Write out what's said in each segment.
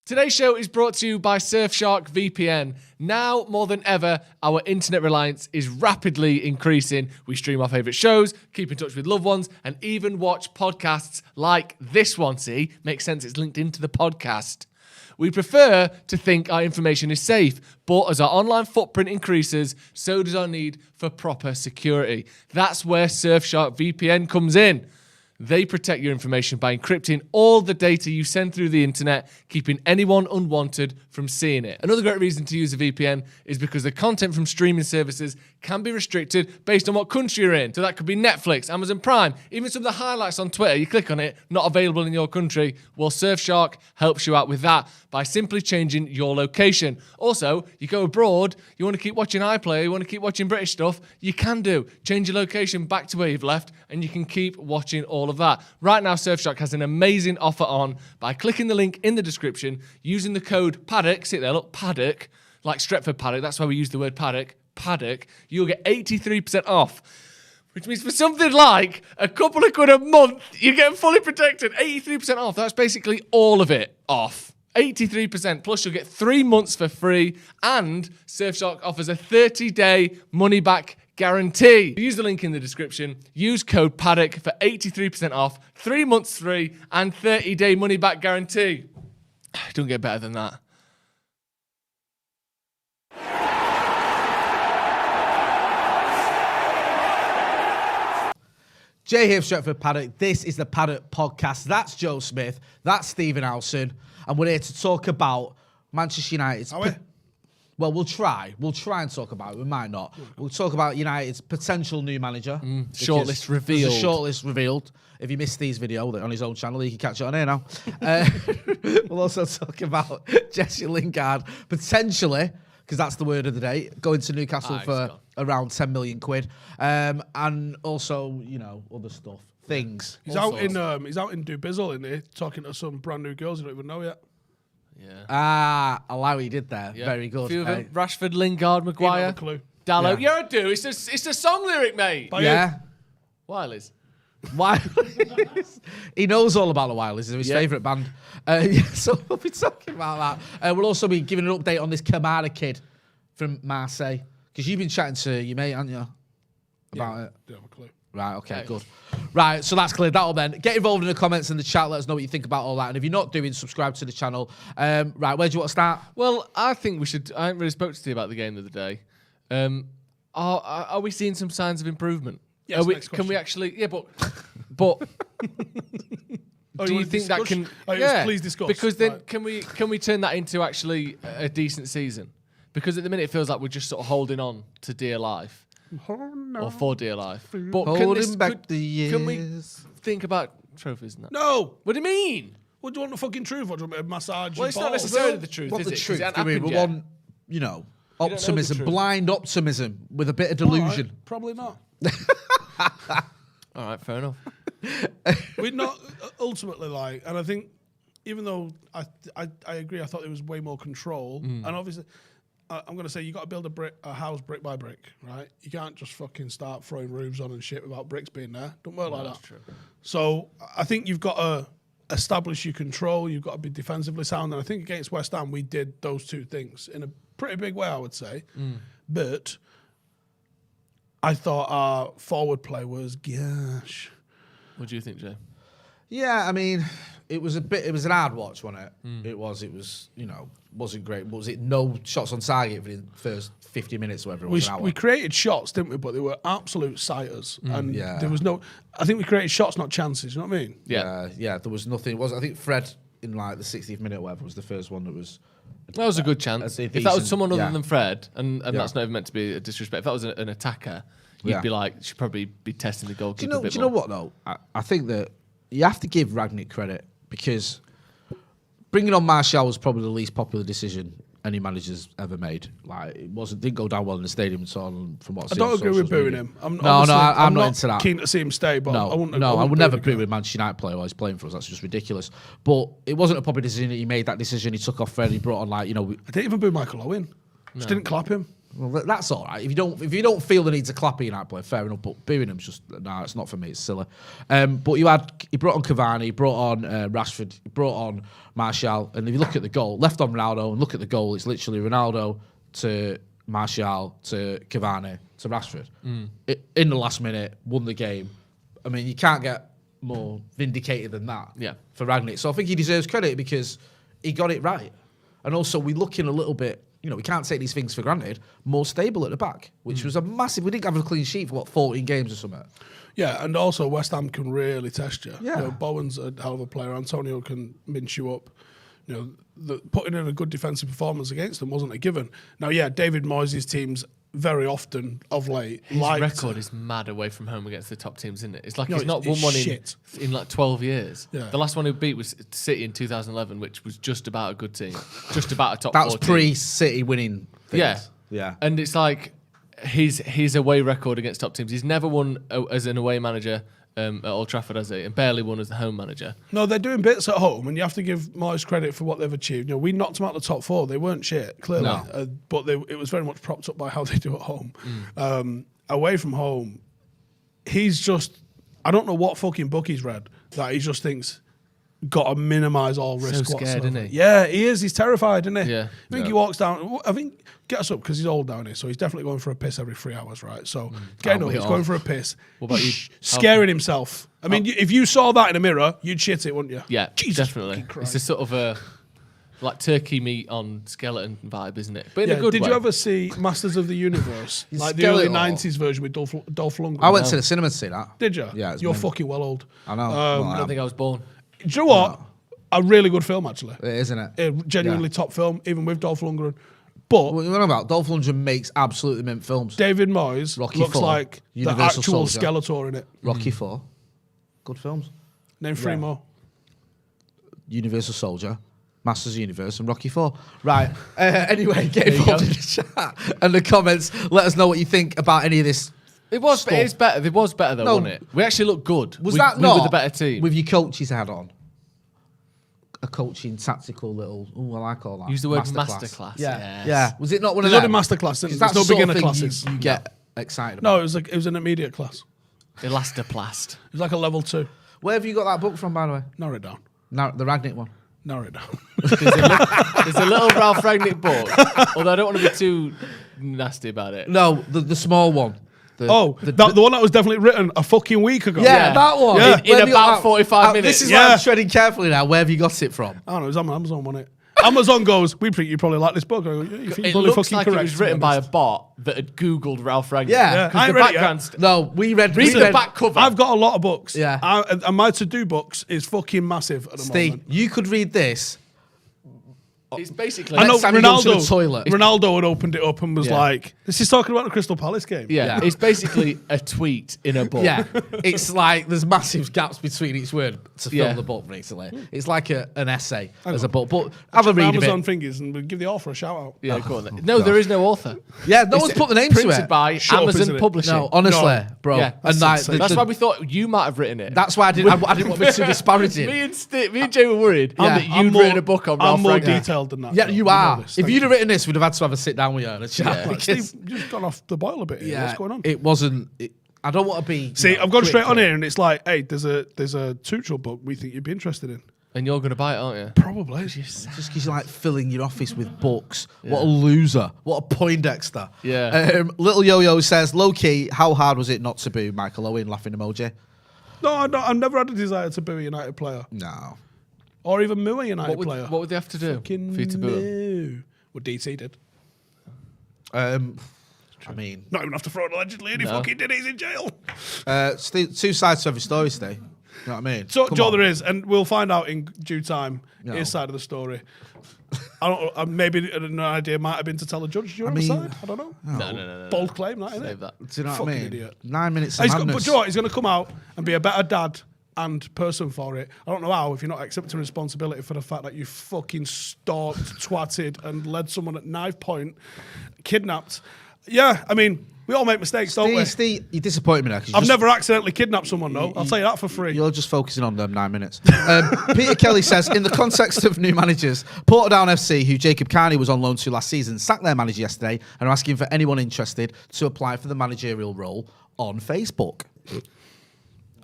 Today's show is brought to you by Surfshark VPN. Now, more than ever, our internet reliance is rapidly increasing. We stream our favourite shows, keep in touch with loved ones, and even watch podcasts like this one. See, makes sense, it's linked into the podcast. We prefer to think our information is safe, but as our online footprint increases, so does our need for proper security. That's where Surfshark VPN comes in. They protect your information by encrypting all the data you send through the internet, keeping anyone unwanted from seeing it. Another great reason to use a VPN is because the content from streaming services can be restricted based on what country you're in. So that could be Netflix, Amazon Prime, even some of the highlights on Twitter. You click on it, not available in your country. Well, Surfshark helps you out with that by simply changing your location. Also, you go abroad, you want to keep watching iPlayer, you want to keep watching British stuff, you can do. Change your location back to where you've left, and you can keep watching all of that. Right now, Surfshark has an amazing offer on by clicking the link in the description, using the code Paddock, see it there, look, Paddock, like Stretford Paddock, that's why we use the word Paddock, you'll get 83% off. Which means for something like a couple of quid a month, you get fully protected. 83% off. That's basically all of it off. 83%. Plus, you'll get 3 months for free. And Surfshark offers a 30-day money-back guarantee. Use the link in the description. Use code Paddock for 83% off, 3 months free, and 30-day money-back guarantee. Don't get better than that. Jay here, Stretford Paddock. This is the Paddock Podcast. That's Joe Smith. That's Stephen Howson. And we're here to talk about Manchester United's... Are we? Well, we'll try. We'll try and talk about it. We might not. We'll talk about United's potential new manager. Shortlist revealed. There's a shortlist revealed. If you missed Steve's video on his own channel, you can catch it on here now. We'll also talk about Jesse Lingard potentially, because that's the word of the day, going to Newcastle for around 10 million quid. And also, you know, other stuff. Things. He's out in Dubizzle, isn't he? Talking to some brand new girls you don't even know yet. Yeah. I like what he did there. Yeah. Very good. A few of them. Rashford, Lingard, Maguire. You don't have a clue. Dallo. Yeah. Yeah, I do. It's a song lyric, mate. Yeah. Wiley's. Wileys. He knows all about the Wileys. It's his favourite band. So we'll be talking about that. We'll also be giving an update on this Kamara kid from Marseille. Because you've been chatting to your mate, haven't you? About it. Don't have a clue. Right, okay, good. Right, so that's clear. That'll then. Get involved in the comments in the chat. Let us know what you think about all that. And if you're not doing, subscribe to the channel. Right, where do you want to start? Well, I think we should... I haven't really spoke to you about the game the other day. Are we seeing some signs of improvement? Yes, next question. Can we actually... Yeah, but do you think that can... Yes, please discuss. Because then can we turn that into actually a decent season? Because at the minute it feels like we're just sort of holding on to dear life. Or for dear life. But can we think about trophies and that? No. What do you mean? What do you want the fucking truth? What do you want a massage? Well, it's not necessarily the truth, What is the it? 'Cause truth? it hasn't We happened yet. want, you know, don't know the optimism, truth. blind optimism with a bit of delusion. Right, probably not. All right, fair enough. We're not ultimately like, and I think even though I agree, I thought there was way more control, and obviously. I'm going to say you got to build a house brick by brick, right? You can't just fucking start throwing roofs on and shit without bricks being there. Don't work like that. True. So I think you've got to establish your control. You've got to be defensively sound. And I think against West Ham, we did those two things in a pretty big way, I would say. But I thought our forward play was gosh. What do you think, Jay? Yeah, I mean, it was an hard watch, wasn't it? It was, you know, wasn't great. Was it no shots on target for the first 50 minutes or whatever it was? We created shots, didn't we? But they were absolute sighters. And Yeah. there was no, I think we created shots, not chances. You know what I mean? Yeah. Yeah, there was nothing. I think Fred, in like the 60th minute or whatever, was the first one that was... That was a good chance. If that was decent- someone other yeah. than Fred, and that's not even meant to be a disrespect, if that was an attacker, you'd be like, should probably be testing the goalkeeper a bit Do you more. know what, though? I think that you have to give Rangnick credit because bringing on Martial was probably the least popular decision any manager's ever made. Like, didn't go down well in the stadium and so on. From what I've I seen don't on agree with socials, booing maybe. him. I'm I'm not into that. Keen to see him stay, but I wouldn't. I would never boo him. a Manchester United player while he's playing for us. That's just ridiculous. But it wasn't a popular decision that he made that decision. He took off Fred. He brought on, like, you know... I didn't even boo Michael Owen. Just didn't clap him. Well, that's all right. If you don't feel the need to clap a United player, fair enough. But booing him's just it's not for me. It's silly. But he brought on Cavani, he brought on Rashford, he brought on Martial, and if you look at the goal, left on Ronaldo, and look at the goal, it's literally Ronaldo to Martial to Cavani to Rashford. In the last minute, won the game. I mean, you can't get more vindicated than that. Yeah. For Rangnick, so I think he deserves credit because he got it right, and also we're looking a little bit. We can't take these things for granted. More stable at the back, which was a massive. We didn't have a clean sheet for 14 games or something. Yeah, and also West Ham can really test you. Yeah. Bowen's a hell of a player. Antonio can mince you up. Putting in a good defensive performance against them wasn't a given. Now, yeah, David Moyes' teams very often of late. His record is mad away from home against the top teams, isn't it? It's like he's not won one in like 12 years. Yeah. The last one he beat was City in 2011, which was just about a good team, just about a top 4 team. That was pre-City winning things. Yeah. And it's like his away record against top teams. He's never won as an away manager at Old Trafford, has he? And barely won as the home manager. No, they're doing bits at home, and you have to give Moyes credit for what they've achieved. We knocked them out of the top 4. They weren't shit, clearly. No. But it was very much propped up by how they do at home. Away from home, he's just... I don't know what fucking book he's read that he just thinks... got to minimise all risk. So scared, isn't he? Yeah, he is. He's terrified, isn't he? Yeah. I think he walks down. I think gets up because he's old down here, so he's definitely going for a piss every 3 hours, right? So getting up, he's going for a piss. What about you? Scaring himself. I mean, if you saw that in a mirror, you'd shit it, wouldn't you? Yeah, Jesus definitely. It's a sort of a like turkey meat on skeleton vibe, isn't it? But in yeah, a good way. Did you ever see Masters of the Universe, like the early '90s version with Dolph Lundgren? I went to the cinema to see that. Did you? Yeah, you're fucking well old. I know. I don't think I was born. Do you know what? A really good film, actually. It is, isn't it? Genuinely top film, even with Dolph Lundgren. But what are you talking about? Dolph Lundgren makes absolutely mint films. David Moyes Rocky looks 4, like Universal the actual Soldier. Skeletor in it. Rocky 4. Good films. Name 3 more. Universal Soldier, Masters of the Universe, and Rocky 4. Right. Anyway, get involved in the chat and the comments. Let us know what you think about any of this. It was better. It was better though, wasn't it? We actually looked good. Was we that not were the better team with your coaches had on? A coaching tactical little. Oh, I like all that. Use the word masterclass. Yeah. Was it not one of There's them? only masterclass. There's That's no the sort beginner of thing classes. You get excited No, about. it was an intermediate class. Elastoplast. It was like a level 2. Where have you got that book from, by the way? Narrow it down. The Rangnick one. Narrow it down. There's a little Ralf Rangnick book, although I don't want to be too nasty about it. No, the small one. The one that was definitely written a fucking week ago. Yeah, that one. Yeah. In about 45 minutes. This is why I'm treading carefully now. Where have you got it from? I don't know. It was on Amazon, wasn't it? Amazon goes, we think you probably like this book. I go, It looks like it was written by a bot that had Googled Ralf Rangnick. Yeah. Because the background... No, we read the back cover. I've got a lot of books. Yeah. And my to-do books is fucking massive at the moment. You could read this. It's basically... I know Next time you go to the Ronaldo, toilet. Ronaldo had opened it up and was like, this is talking about the Crystal Palace game. Yeah, it's basically a tweet in a book. Yeah, it's like there's massive gaps between each word to film the book, basically. It's like an essay as a book. But have a read of Amazon it. fingers and we'll give the author a shout out. Yeah, go on then. No, there is no author. Yeah, no one's put the name to Printed it. by Shut up, Amazon isn't it? Publishing. No, honestly, bro. Yeah, and that's why we thought you might have written it. That's why I didn't want to be too disparaging. me and Jay were worried that you'd written a book on Ralf I'm more Rangnick. detailed than that. Yeah, though. you know are. this. If Thank you'd you. have written this, we'd have had to have a sit down with you and a chat. Right, Steve, you've just gone off the boil a bit here. What's going on? It wasn't. I don't want to be. See, I've gone straight on here and it's like, hey, there's a Tuchel book we think you'd be interested in. And you're going to buy it, aren't you? Probably. Just because you like filling your office with books. What a loser. What a Poindexter. Yeah. Little Yo-Yo says, low key, how hard was it not to boo Michael Owen? Laughing emoji. No, I've never had a desire to boo a United player. No. Or even moo a United player. What would they have to do for you to boo him? What DT did. I mean, Not even have to throw it allegedly, and he fucking did. He's in jail. two sides to every story, Steve. You know what I mean? So, Come Joe, on. there is, and we'll find out in due time No. his side of the story. I don't. Maybe an idea might have been to tell the judge your side. I don't know. No. Bold claim, that isn't Save it? that. Do you know what I Fucking mean? idiot. 9 minutes of But madness. do you know what? He's going to come out and be a better dad and person for it. I don't know how if you're not accepting responsibility for the fact that you fucking stalked, twatted, and led someone at knife point, kidnapped. Yeah, I mean, We all make mistakes, don't we? Steve, you disappointed me there. I've never accidentally kidnapped someone, though. I'll tell you that for free. You're just focusing on them 9 minutes. Peter Kelly says, in the context of new managers, Portadown FC, who Jacob Carney was on loan to last season, sacked their manager yesterday and are asking for anyone interested to apply for the managerial role on Facebook.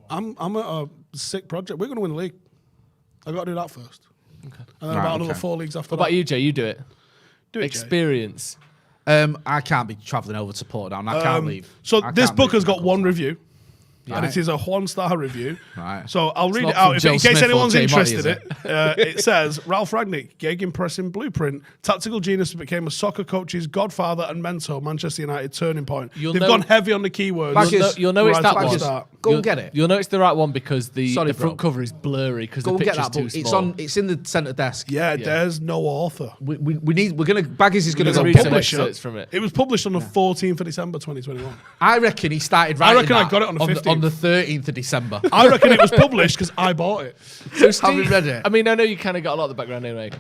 I'm at a sick project. We're going to win the league. I've got to do that first. Okay. And then about another 4 leagues after that. What about you, Jay? You do it. Do it, Experience. I can't be travelling over to Portadown. I can't leave. So I this can't book leave has got my 1 country. review. And it is a 1-star review. Right. So I'll read not it out from in Joe case Smith or anyone's Jay Motti, interested is in it. It says, Ralf Rangnick, gegenpressing blueprint, tactical genius who became a soccer coach's godfather and mentor, Manchester United turning point. They've gone heavy on the keywords. You'll know it's that one. Go and get it. You'll know it's the right one because the Sorry, front bro. cover is blurry because Go the and get picture's that too book. small. It's in the centre desk. Yeah, there's no author. We're gonna Baggies is gonna We're go read some publish excerpts from it. It was published on the 14th of December 2021. I reckon he started writing reckon I that got it on the 15th. on the 13th of December. I reckon it was published because I bought it. So Steve, Have you read it? I mean, I know you kind of got a lot of the background anyway.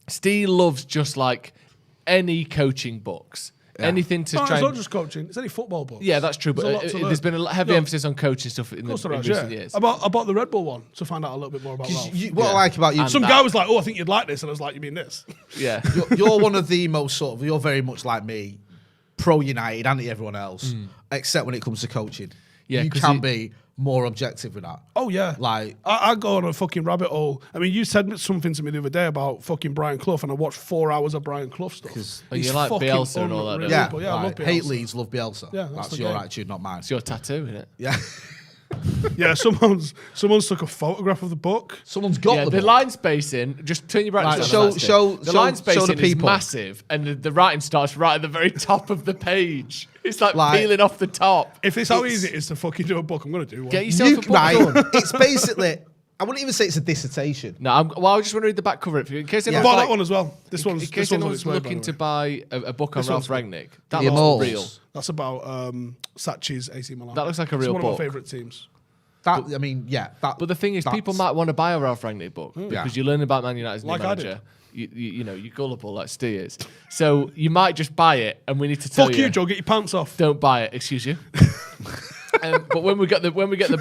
Steve loves just like any coaching books. Anything to No, try it's and... not just coaching. It's any football book. Yeah, that's true. There's a lot But to learn. there's been a heavy emphasis on coaching stuff in recent years. I bought the Red Bull one to find out a little bit more about Ralph. What I like about you, And Some guy was like, "Oh, I think you'd like this," and I was like, "You mean this?" Yeah. you're one of the most sort of. You're very much like me, pro United, anti everyone else, except when it comes to coaching. Yeah, you 'cause can be more objective with that. Oh yeah, Like I go on a fucking rabbit hole. I mean, you said something to me the other day about fucking Brian Clough, and I watched 4 hours of Brian Clough stuff. Oh, you He's like fucking Bielsa and all that, unreal. don't you? Yeah, I love like, Bielsa. hate Leeds, love Bielsa. Yeah, that's that's the your game. attitude, not mine. It's your tattoo, isn't it? Yeah, Yeah, someone's took a photograph of the book. someone's got Yeah, the the book. line spacing, just turn your brightness Right, down. show The line the spacing is people. massive, and the writing starts right at the very top of the page. It's like, Like- peeling off the top. If it's how easy it is to fucking do a book, I'm gonna do one. Get yourself a book right? done. It's basically. I wouldn't even say it's a dissertation. No, I just want to read the back cover of it in case I anyone's bought like, that one as well. This in one's case on anyone's its way, by the looking way. to buy a book on This Ralf one's- Rangnick. That The looks Immortals. real. That's about Sachi's AC Milan. That looks like a It's real one book. of my favourite teams. That I mean, yeah. That, But the thing is, people might want to buy a Ralf Rangnick book because you learn about Man United's new Like I manager. You know, you're gullible like Steve is. So you might just buy it, and we need to tell Fuck you, Joe. Get your pants off. don't buy it. Excuse you. But when we get the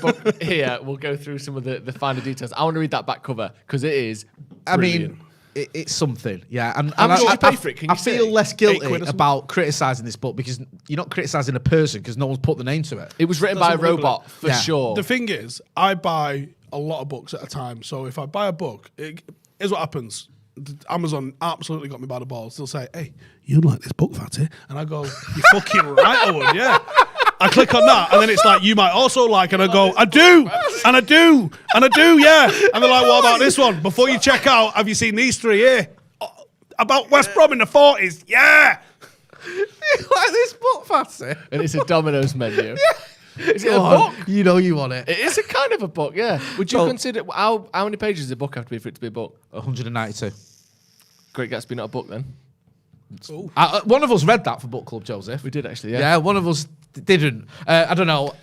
book here, we'll go through some of the finer details. I want to read that back cover because it is. I Brilliant. mean, it's something, yeah. And How much I, did you pay for it? Can I you feel say? less £8 guilty or something? about criticising this book because you're not criticising a person because no one's put the name to it. It was written by a unbelievable. robot for Yeah. sure. The thing is, I buy a lot of books at a time. So if I buy a book, here's what happens. Amazon absolutely got me by the balls. They'll say, "Hey, you'd like this book, Fatty?" And I go, "You fucking right, I would, yeah." I click on that, and then it's like, "You might also like," and I go, "I do, and I do, and I do, yeah." And they're like, "What about this one? Before you check out, have you seen these 3 here? About West Brom in the 40s, yeah." Like this book, Fatty. And it's a Domino's menu. Is it a Go on, book? you know you want it. It is a kind of a book, yeah. Would you So- consider how many pages does a book have to be for it to be a book? 192. Great Gatsby, not a book then. One of us read that for book club, Joseph. We did actually, yeah. Yeah, one of us didn't. I don't know.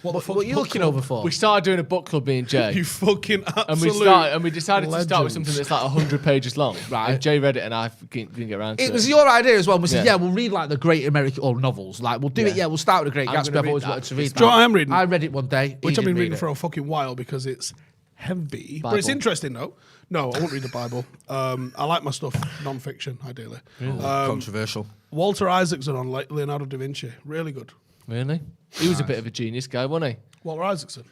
the What fuck's are you book looking club? over for? We started doing a book club, me and Jay. You fucking and absolute. we decided to start with legends. something that's like 100 pages long. Right. And Jay read it and I didn't get around to it. It was your idea as well. We said, Yeah. yeah, we'll read like the great American or novels. Like we'll do it. Yeah. Yeah, we'll start with the Great I'm Gatsby. gonna I've read always that. wanted to read Do you know that. what I am reading? I read it one day. Which He I've been didn't reading read for it. a fucking while because it's heavy. But it's Bible. interesting though. No, I won't read the Bible. I like my stuff non-fiction, ideally. Controversial. Walter Isaacson on Leonardo da Vinci. Really good. Really? He was a bit of a genius guy, wasn't he? Walter Isaacson.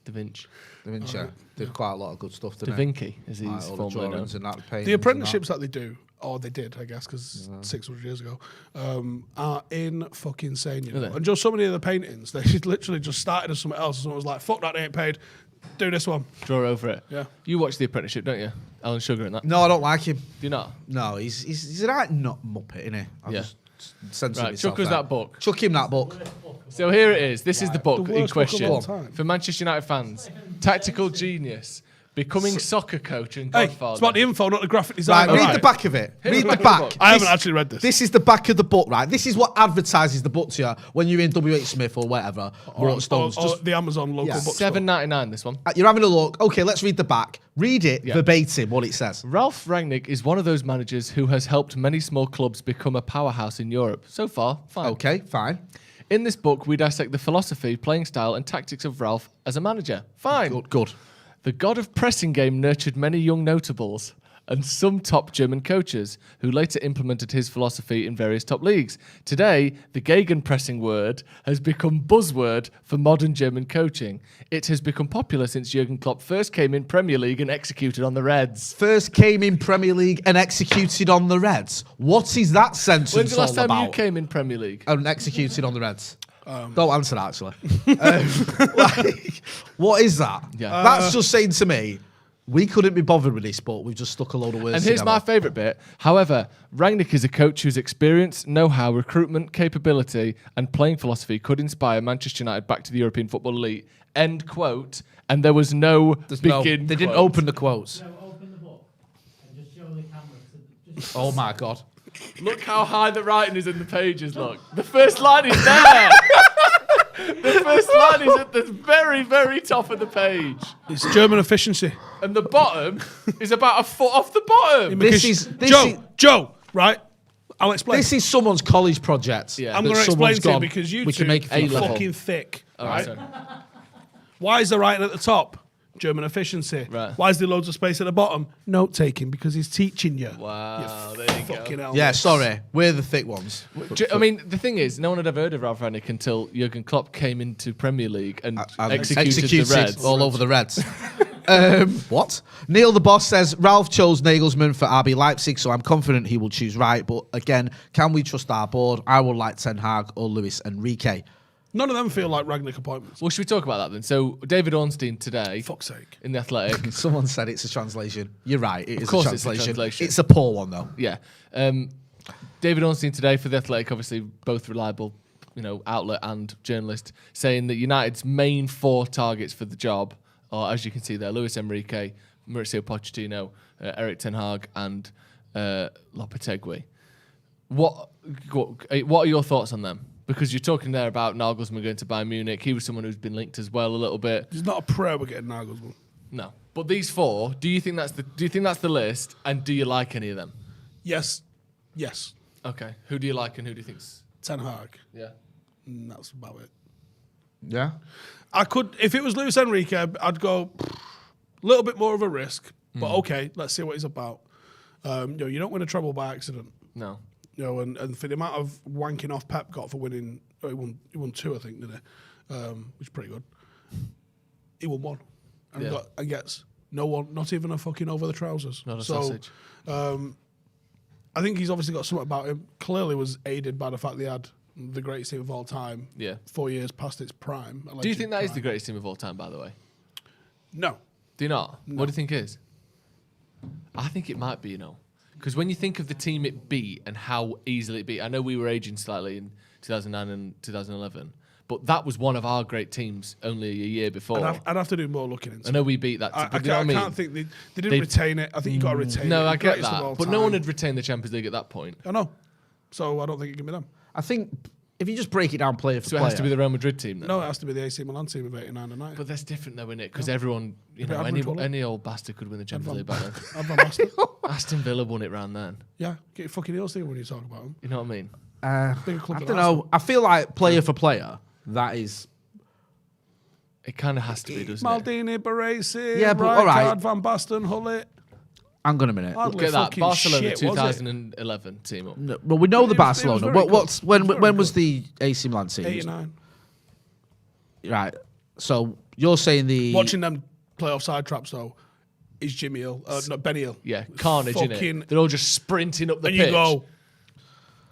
Da Vinci. Da Vinci did quite a lot of good stuff, Da didn't he? Vinci, as he's Like, all the formerly known. drawings and that, paintings The and apprenticeships that they do, or they did, I guess, because 600 years ago, are in fucking insane. You know? Are they? And just so many of the paintings, they literally just started as something else. And someone was like, "Fuck that, they ain't paid. Do this one." Draw over it. Yeah. You watch The Apprenticeship, don't you? Alan Sugar and that. that. No, I don't like him. Do you not? No, he's a right nut muppet, isn't he? I'll Yeah. just censor Right, myself chuck us there. that book. Chuck him that book. So here it is. This is the book The in worst book of question all time. for Manchester United fans. Tactical Genius. Becoming soccer coach and Hey, godfather. it's about the info, not the graphic Right, design. read Alright. the back of it. Here's Read the the back of the back. book. I haven't actually read this. This is the back of the book, right? This is what advertises the book to you when you're in WH Smith or whatever, or Stones. Or Just the Amazon local Yeah. bookstore. $7.99 this one. you're having a look. Okay, let's read the back. Read it verbatim, what it says. Ralf Rangnick is one of those managers who has helped many small clubs become a powerhouse in Europe. So far, fine. Okay, fine. In this book, we dissect the philosophy, playing style, and tactics of Ralf as a manager. Fine. Good. The god of pressing game nurtured many young notables and some top German coaches who later implemented his philosophy in various top leagues. Today, the gegenpressing word has become buzzword for modern German coaching. It has become popular since Jurgen Klopp first came in Premier League and executed on the Reds. First came in Premier League and executed on the Reds. What is that sentence When's the last all time about? you came in Premier League? And executed on the Reds. Don't answer that, actually. What is that? Yeah. That's just saying to me, we couldn't be bothered with this, but we've just stuck a load of words And here's my favourite bit. However, Rangnick is a coach whose experience, know-how, recruitment capability, and playing philosophy could inspire Manchester United back to the European football elite. End quote. And there was no begin. They didn't quote. open the quotes. No, open the book and just show the camera. Just Oh my God. Look how high the writing is in the pages, look. The first line is there. The first line is at the very, very top of the page. It's German efficiency. And the bottom is about a foot off the bottom. Joe, right? I'll explain. This is someone's college project. Yeah. I'm that going to explain someone's to you gone, because you we two can make are A-level. fucking thick. All right? right, sorry. Why is the writing at the top? German efficiency. Right. Why is there loads of space at the bottom? Note taking because he's teaching you. Wow, there you Fucking go. hell. Yeah, sorry. We're the thick ones. I mean, the thing is, no one had ever heard of Ralf Rangnick until Jurgen Klopp came into Premier League and executed the Reds. all over the Reds. What? Neil the Boss says, Ralf chose Nagelsmann for RB Leipzig, so I'm confident he will choose right. But again, can we trust our board? I would like Ten Hag or Luis Enrique. None of them feel like Rangnick appointments. Well, should we talk about that then? So, David Ornstein today, Fuck's sake. in The Athletic, Someone said it's a translation. You're right. It is course a it's a translation. translation. It's a poor one, though. yeah. David Ornstein today for The Athletic, obviously both reliable, outlet and journalist, saying that United's main 4 targets for the job are, as you can see there, Luis Enrique, Mauricio Pochettino, Eric Ten Hag, and Lopetegui. What are your thoughts on them? Because you're talking there about Nagelsmann going to Bayern Munich. He was someone who's been linked as well a little bit. There's not a prayer we're getting Nagelsmann. No, but these 4, do you think that's the list? And do you like any of them? Yes. Okay, who do you like and who do you think's? Ten Hag. Yeah. And that's about it. Yeah? I could, if it was Luis Enrique, I'd go a little bit more of a risk. But okay, let's see what he's about. You don't win a treble by accident. No. And for the amount of wanking off Pep got for winning, he won 2, I think, didn't he? Which is pretty good. He won 1, and gets no one, not even a fucking over the trousers. Not a sausage. I think he's obviously got something about him. Clearly, was aided by the fact they had the greatest team of all time. Yeah. 4 years past its prime. Do you think that is the greatest team of all time, by the way? No. Do you not? No. What do you think it is? I think it might be, Because when you think of the team it beat and how easily it beat, I know we were aging slightly in 2009 and 2011, but that was one of our great teams only a year before. I'd have to do more looking into it. I know we beat that. I You know what I mean? can't think they didn't retain it. I think you got to retain it. No, The I get greatest of all that. But no time. one had retained the Champions League at that point. I know. So I don't think it can be them. I think if you just break it down player for So it player. has to be the Real Madrid team then. No, it has to be the AC Milan team of 89 and 90. But that's different though, isn't it? Because everyone, any old bastard could win the Champions League back then. Van Basten. Aston Villa won it round then. Yeah, get your fucking heels together when you talk about them. You know what I mean? Bigger club I than don't know. I feel like player for player, that is... It kind of has to be, doesn't it? Maldini, Baresi, Yeah, but Rijkaard, all right. Van Basten, Hullet. Hang on a minute. Hardly Look at that. fucking Barcelona shit, was it? 2011 team up. No, well, we know the It was Barcelona. very When was the AC Milan team? 89. Right. So you're saying the... Watching them play off side traps, though, is Jimmy Hill. No, Benny Hill. Yeah, carnage, Fucking- innit? They're all just sprinting up the And pitch. you go,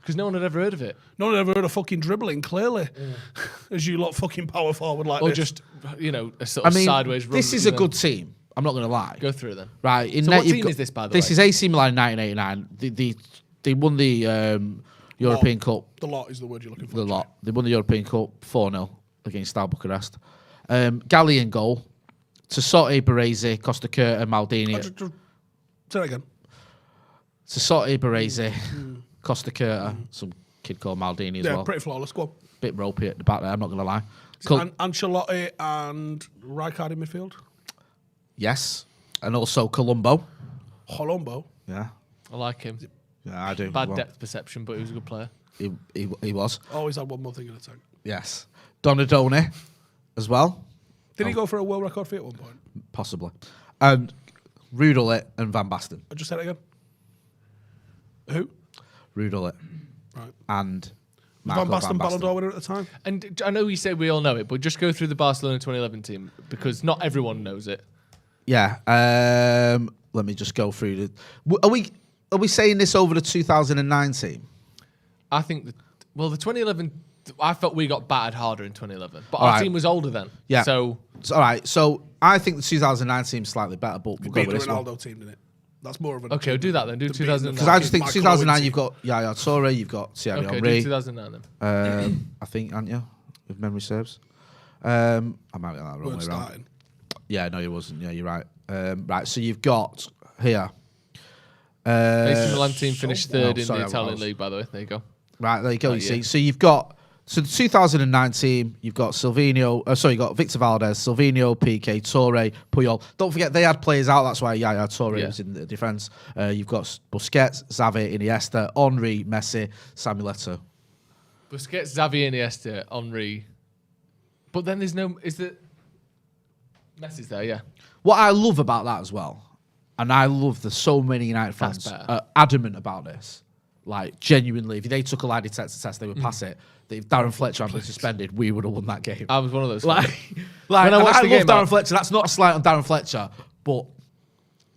Because no one had ever heard of it. no one ever heard of fucking dribbling, clearly. As you lot fucking power forward like Or this. just, a sort I of mean, sideways run. this is a good team. I'm not going to lie. Go through it then. Right. In So net what you've team got- is this, by the This way? is AC Milan in 1989. They won the European Cup. The lot is the word you're looking for. The lot. They won the European Cup 4-0 against Steaua Bucharest. Galli in goal. Sassotti, Baresi, Costa Curta, Maldini. Say that again. Sassotti, Baresi, Costa Curta. Some kid called Maldini as Yeah, well. pretty flawless. Go on. Bit ropey at the back there, I'm not going to lie. Ancelotti and Rijkaard in midfield. Yes. And also Colombo. Colombo. Yeah. I like him. Yeah, I do. Bad Well, depth perception, but he was a good player. He was. Always had one more thing in the tank. Yes. Donadoni as well. Did he go for a world record fee at one point? Possibly. And Rudelet and Van Basten. I just said it again. Who? Rudelet Right. and Van Marco Basten Ballon d'Or winner at the time? And I know you say we all know it, but just go through the Barcelona 2011 team because not everyone knows it. Yeah. Let me just go through the. Are we saying this over the 2009 team? I think the 2011. I felt we got battered harder in 2011, but All our right. team was older then. Yeah. So All right. So I think the 2009 team's slightly better, but we'll go Beat with the this one. Ronaldo team, didn't it? That's more of an okay, we'll do that then. Do The beat 2009. Because I just think Michael 2009 Owen you've got Yaya Toure, you've got Thierry Okay, Henry. do 2009 then. I think, aren't you? If memory serves. I might get that wrong weren't way around. starting. Yeah, no, you wasn't. Yeah, you're right. Right, so you've got here. AC Milan team finished third in sorry, the I Italian was. league, by the way. There you go. Right, there you go. Oh, You yeah. see, so you've got the 2009 team. You've got Silvino. You got Victor Valdez, Silvino, Piqué, Torre, Puyol. Don't forget they had players out. That's why Yaya Toure Yeah. was in the defence. You've got Busquets, Xavi, Iniesta, Henry, Messi, Samuel Eto'o. Busquets, Xavi, Iniesta, Henry. But then there's no. Is there. Messi's there, yeah. What I love about that as well, and I love that so many United fans better. are adamant about this. Like, genuinely, if they took a lie detector test, they would pass it. That if Darren Fletcher hadn't been suspended, we would have won that game. I was one of those. Like, When I and watched I the love game, Darren Fletcher. That's not a slight on Darren Fletcher, but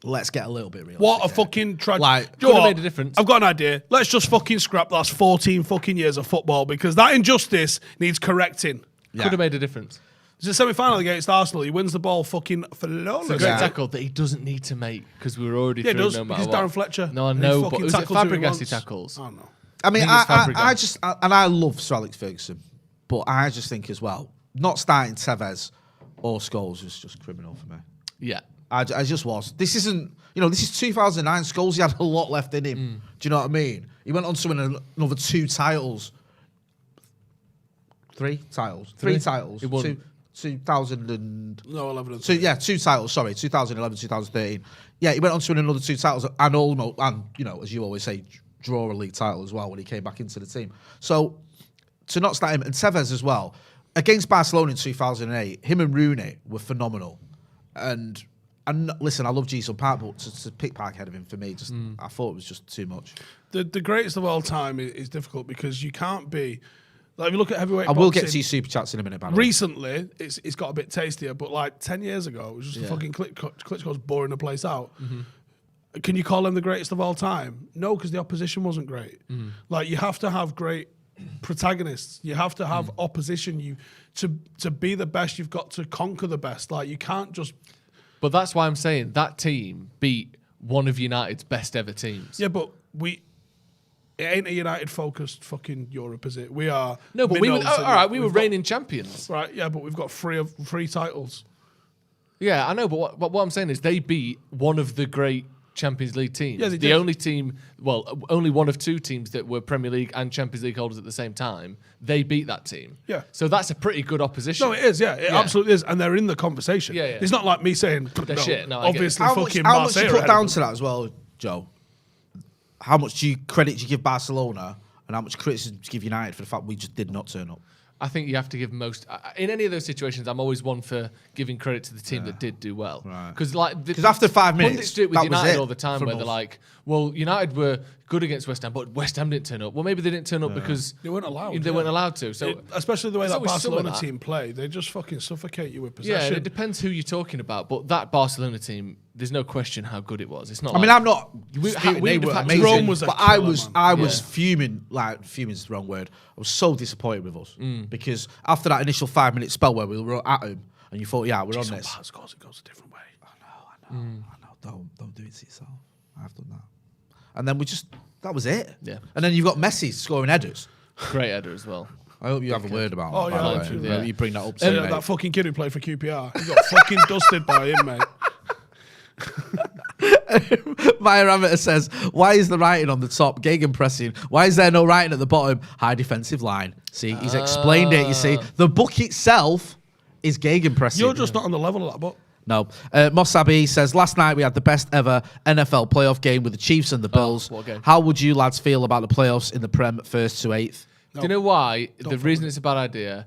let's get a little bit real. What a fucking tragedy. Like, could have made a difference. I've got an idea. Let's just fucking scrap the last 14 fucking years of football because that injustice needs correcting. Could have made a difference. It's a semi-final against Arsenal. He wins the ball fucking flawless. It's a great Yeah. tackle that he doesn't need to make because we were already Yeah, it through does, no matter because what. Darren Fletcher. No, I and he know, but fucking was it tackles who he Fabregas he wants. tackles? I don't know. I mean, I think it's I Fabregas. just, and I love Sir Alex Ferguson, but I just think as well, not starting Tevez or Scholes was just criminal for me. Yeah. I just was. This isn't, this is 2009. Scholes, he had a lot left in him. Do you know what I mean? He went on to win another 2 titles. 3 titles. 3 titles. He won. 2000 and... No, 11 and 2 titles, sorry. 2011, 2013. Yeah, he went on to win another 2 titles and almost, and, as you always say, draw a league title as well when he came back into the team. So, to not start him, and Tevez as well, against Barcelona in 2008, him and Rooney were phenomenal. And listen, I love Jason Park, but to pick Park ahead of him for me, I thought it was just too much. The greatest of all time is difficult because you can't be... Like, if you look at heavyweight I will boxing, get to your super chats in a minute, by the way. recently, it's got a bit tastier, but like 10 years ago, it was just a fucking Klitschko's boring the place out. Can you call him the greatest of all time? No, because the opposition wasn't great. Like, you have to have great protagonists. You have to have opposition. To be the best, you've got to conquer the best. Like, you can't just... But that's why I'm saying that team beat one of United's best ever teams. Yeah, but it ain't a United-focused fucking Europe, is it? We are... No, but we were, minnows all and right, we were we've got- reigning champions. Right, yeah, but we've got 3 titles. Yeah, I know, but what I'm saying is they beat one of the great Champions League teams. Yeah, they the did. only team, only one of 2 teams that were Premier League and Champions League holders at the same time. They beat that team. Yeah. So that's a pretty good opposition. No, it is, yeah. It absolutely is. And they're in the conversation. Yeah, yeah. It's not like me saying, They're shit. No, I get it. obviously How much fucking you Marseille put ahead down of to that as well, Joe? How much credit do you give Barcelona and how much criticism do you give United for the fact we just did not turn up? I think you have to give most... in any of those situations, I'm always one for giving credit to the team that did do well. Right. Because after 5 minutes, pundits do it with that was United it all the time, from where they're us. like, well, United were good against West Ham, but West Ham didn't turn up. Well, maybe they didn't turn up because... They weren't allowed. They weren't allowed to. So especially the way there's that always some of Barcelona that. team play. They just fucking suffocate you with Yeah, possession. it depends who you're talking about. But that Barcelona team, there's no question how good it was. It's not I mean, like- I'm not. We- disputing we they de were facto- amazing, Rome was a but I killer, was man. fuming. Like fuming is the wrong word. I was so disappointed with us because after that initial 5 minute spell where we were at him, and you thought, yeah, we're on Some this. bad scores, it goes a different way. I know. Don't do it to yourself. I've done that. And then that was it. Yeah. And then you've got Messi scoring headers. great header as well. I hope you have a word about Oh, that. yeah, by the I way. do, yeah. You bring that up Yeah, to me. that fucking kid who played for QPR, he got fucking dusted by him, mate. Maya Amateur says, why is the writing on the top gegenpressing? Why is there no writing at the bottom? High defensive line. See, he's explained it, you see. The book itself is gegenpressing. You're just not on the level of that book. No. Mossabi says, last night we had the best ever NFL playoff game with the Chiefs and the Bills. what a game. How would you lads feel about the playoffs in the Prem 1st to 8th? Do you know why? The reason it's a bad idea,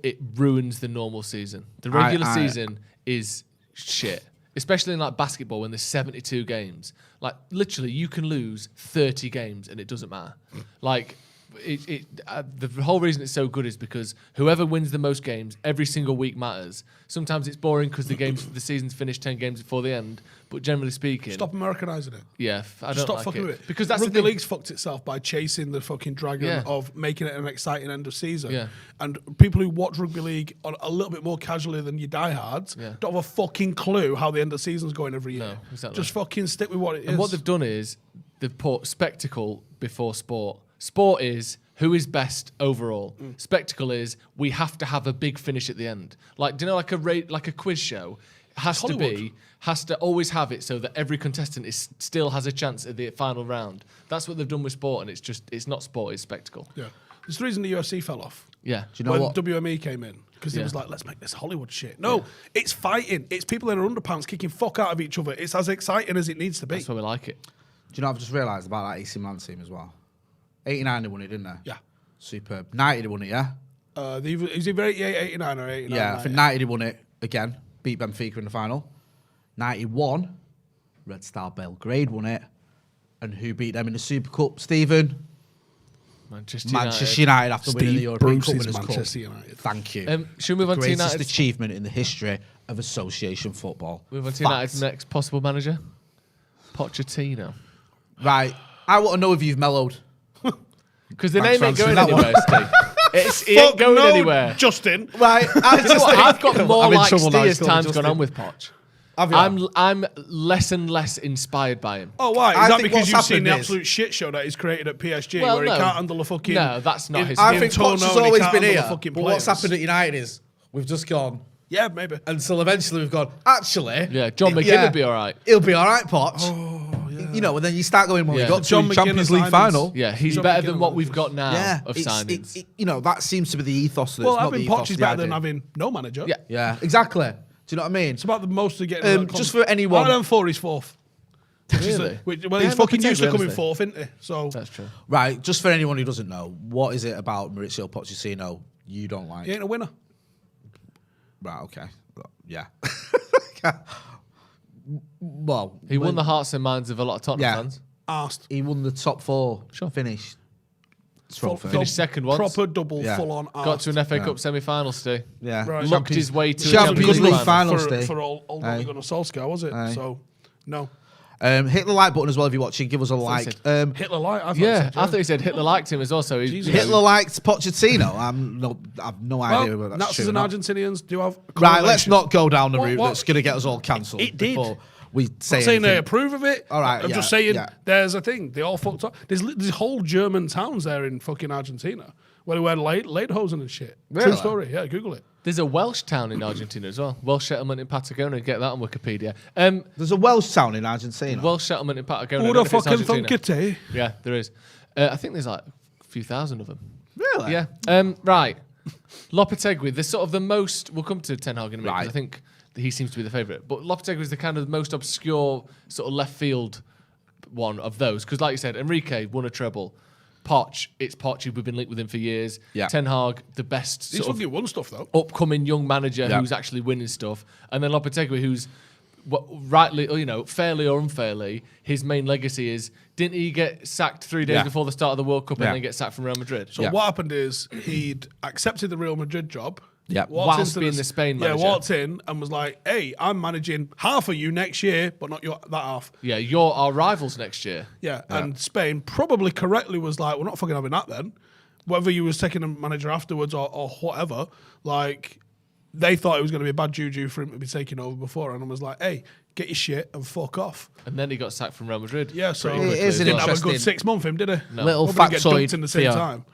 it ruins the normal season. The regular season is shit. Especially in like basketball when there's 72 games. Like literally you can lose 30 games and it doesn't matter. Like the whole reason it's so good is because whoever wins the most games every single week matters. Sometimes it's boring because the season's finished 10 games before the end, but generally speaking, Stop Americanizing it. Yeah, I don't Stop like fucking it. with it. Because that's Rugby the thing. League's fucked itself by chasing the fucking dragon of making it an exciting end of season. Yeah. And people who watch Rugby League a little bit more casually than your diehards don't have a fucking clue how the end of season's going every year. No, exactly. Just fucking stick with what it is. And what they've done is they've put spectacle before sport. Sport is who is best overall. Spectacle is we have to have a big finish at the end. Like, do you know, like a quiz show has to always have it so that every contestant still has a chance at the final round. That's what they've done with sport, and it's not sport, it's spectacle. Yeah. It's the reason the UFC fell off. Yeah. Do you know when what? WME came in. Because it was like, let's make this Hollywood shit. No, it's fighting. It's people in their underpants kicking fuck out of each other. It's as exciting as it needs to be. That's why we like it. Do you know what I've just realised about that AC Milan team as well? 89 they won it, didn't they? Yeah. Superb. 90 they won it, yeah? Is it 89 or 89? Yeah, I think 90 they won it again. Beat Benfica in the final. 91, Red Star Belgrade won it. And who beat them in the Super Cup, Stephen? Manchester United after winning the European Cup Winners' Cup. Manchester United. Thank you. Should we move on to Greatest United? achievement in the history of association football. Move on to United's next possible manager, Pochettino. Right. I want to know if you've mellowed. Because the Thanks name ain't for going answering anywhere, Steve. It ain't going anywhere. Justin. Right. I've got more I'm in like trouble now, Steve as it's called time's gone Justin. on with Poch. Have you? I'm less and less inspired by him. Oh, why? I Is that think because what's you've seen the happened is- absolute shit show that he's created at PSG Well, where he no. can't handle a fucking... No, that's not his I fault. think Tono Poch has and he always can't been handle here. the fucking But what's players. happened at United is we've just gone Yeah, maybe. until eventually we've gone, actually... Yeah, John McGinn would be all right. He'll be all right, Poch. You know, and then you start going, well, Yeah. we got to John the McGinn Champions League assignments. final. Yeah, he's John better McGinn than what would we've be- got now Yeah, of signings. you know, that seems to be the ethos. Well, not having the ethos, Poch is the better idea. than having no manager. Yeah. Yeah, exactly. Do you know what I mean? It's about the most of getting... Just for anyone... I don't for he's fourth. Really? Well, he's fucking used to coming fourth, isn't he? So That's true. Right, just for anyone who doesn't know, what is it about Maurizio Pochettino you don't like? he ain't a winner. Right, okay. Yeah. Well, He won the hearts and minds of a lot of Tottenham Yeah. fans. Arsed. he won the top four. Sure. Finish. Finished second once. Proper double, Yeah. full-on Got to an FA Yeah. Cup semi-final, Steve. Yeah. Right. Looked his way to a Champions Champions League League final. for, Steve. for old Ole Aye. Gunnar Solskjaer, was it? Aye. So, no. Hit the like button as well if you're watching. Give us a like. Hitler light. I thought Yeah, it said, I thought he said Hitler liked him as well. So he, Jesus. Hitler liked Pochettino. I've no idea Well, whether that's Nazis true or and not. Argentinians do have a Right, let's correlation. not go down the route What? that's going to get us all cancelled. It did. Before we I'm say not saying they anything. approve of it. All right, I'm yeah, just saying yeah. there's a thing. They all fucked up. There's whole German towns there in fucking Argentina where they wear lederhosen and shit. Really? True story. Yeah, Google it. there's a Welsh town in Argentina as well. Welsh settlement in Patagonia. Get that on Wikipedia. There's a Welsh town in Argentina. Welsh settlement in Patagonia. I Who don't the know if it's fucking Argentina. thunk it, eh? Yeah, there is. I think there's like a few thousand of them. Really? Yeah. Right. Lopetegui, the sort of the most. We'll come to Ten Hag in a minute. 'Cause Right. I think he seems to be the favourite. But Lopetegui is the kind of the most obscure sort of left field one of those. Because, like you said, Enrique won a treble. Poch, it's Poch. We've been linked with him for years. Yeah. Ten Hag, the best He's sort of fucking won stuff though. upcoming young manager Yeah. who's actually winning stuff, and then Lopetegui, who's rightly, or, fairly or unfairly, his main legacy is didn't he get sacked 3 days Yeah. before the start of the World Cup Yeah. and then get sacked from Real Madrid? So Yeah. what happened is he'd accepted the Real Madrid job. Yeah. walked Whilst into being the Spain manager. Yeah, walked in and was like, "Hey, I'm managing half of you next year, but not that half." Yeah, you're our rivals next year. Yeah, and Spain probably correctly was like, "We're not fucking having that then." Whether you was taking a manager afterwards or whatever, like they thought it was going to be a bad juju for him to be taking over before, and I was like, "Hey, get your shit and fuck off." And then he got sacked from Real Madrid. Yeah, so pretty he quickly is as an well. didn't have a good interesting- 6 months, him did he? Little Probably get factoid dunked in the same for you. time.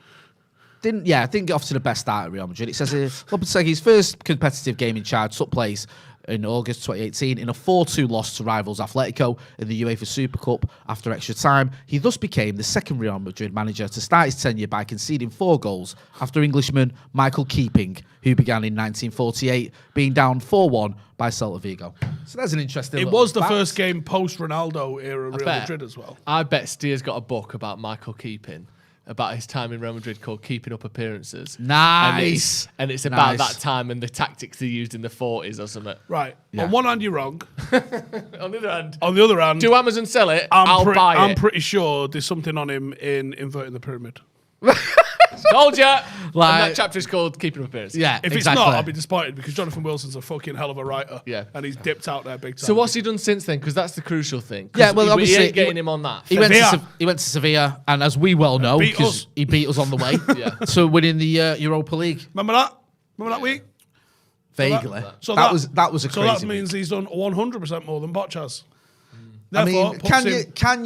Didn't get off to the best start at Real Madrid. It says here, Lopetegui's first competitive game in charge took place in August 2018 in a 4-2 loss to rivals Atletico in the UEFA Super Cup after extra time. He thus became the second Real Madrid manager to start his tenure by conceding 4 goals after Englishman Michael Keeping, who began in 1948, being down 4-1 by Celta Vigo. So that's an interesting It little was the fact. first game post Ronaldo era Real bet. Madrid as well. I bet Steer's got a book about Michael Keeping about his time in Real Madrid called Keeping Up Appearances. Nice. And it's about Nice. that time and the tactics he used in the 40s or something. Right. Yeah. On one hand, you're wrong. On the other hand, On the other hand, do Amazon sell it? I'll buy I'm it. pretty sure there's something on him in inverting the pyramid. Told ya. And Like- that chapter is called Keeping Up Appearances. Yeah, If exactly. it's not, I'll be disappointed because Jonathan Wilson's a fucking hell of a writer. Yeah. And he's dipped out there big time. So what's he done since then? Because that's the crucial thing. 'Cause Yeah, well, he obviously, ain't getting him on that. He went, Sevilla. he went to Sevilla, and as we well know, Beat because us. he beat us on the way Yeah. to winning the Europa League. Remember that? Remember that week? Vaguely. So that was a So crazy that means week. he's done 100% more than Poch has. I Therefore, mean, puts can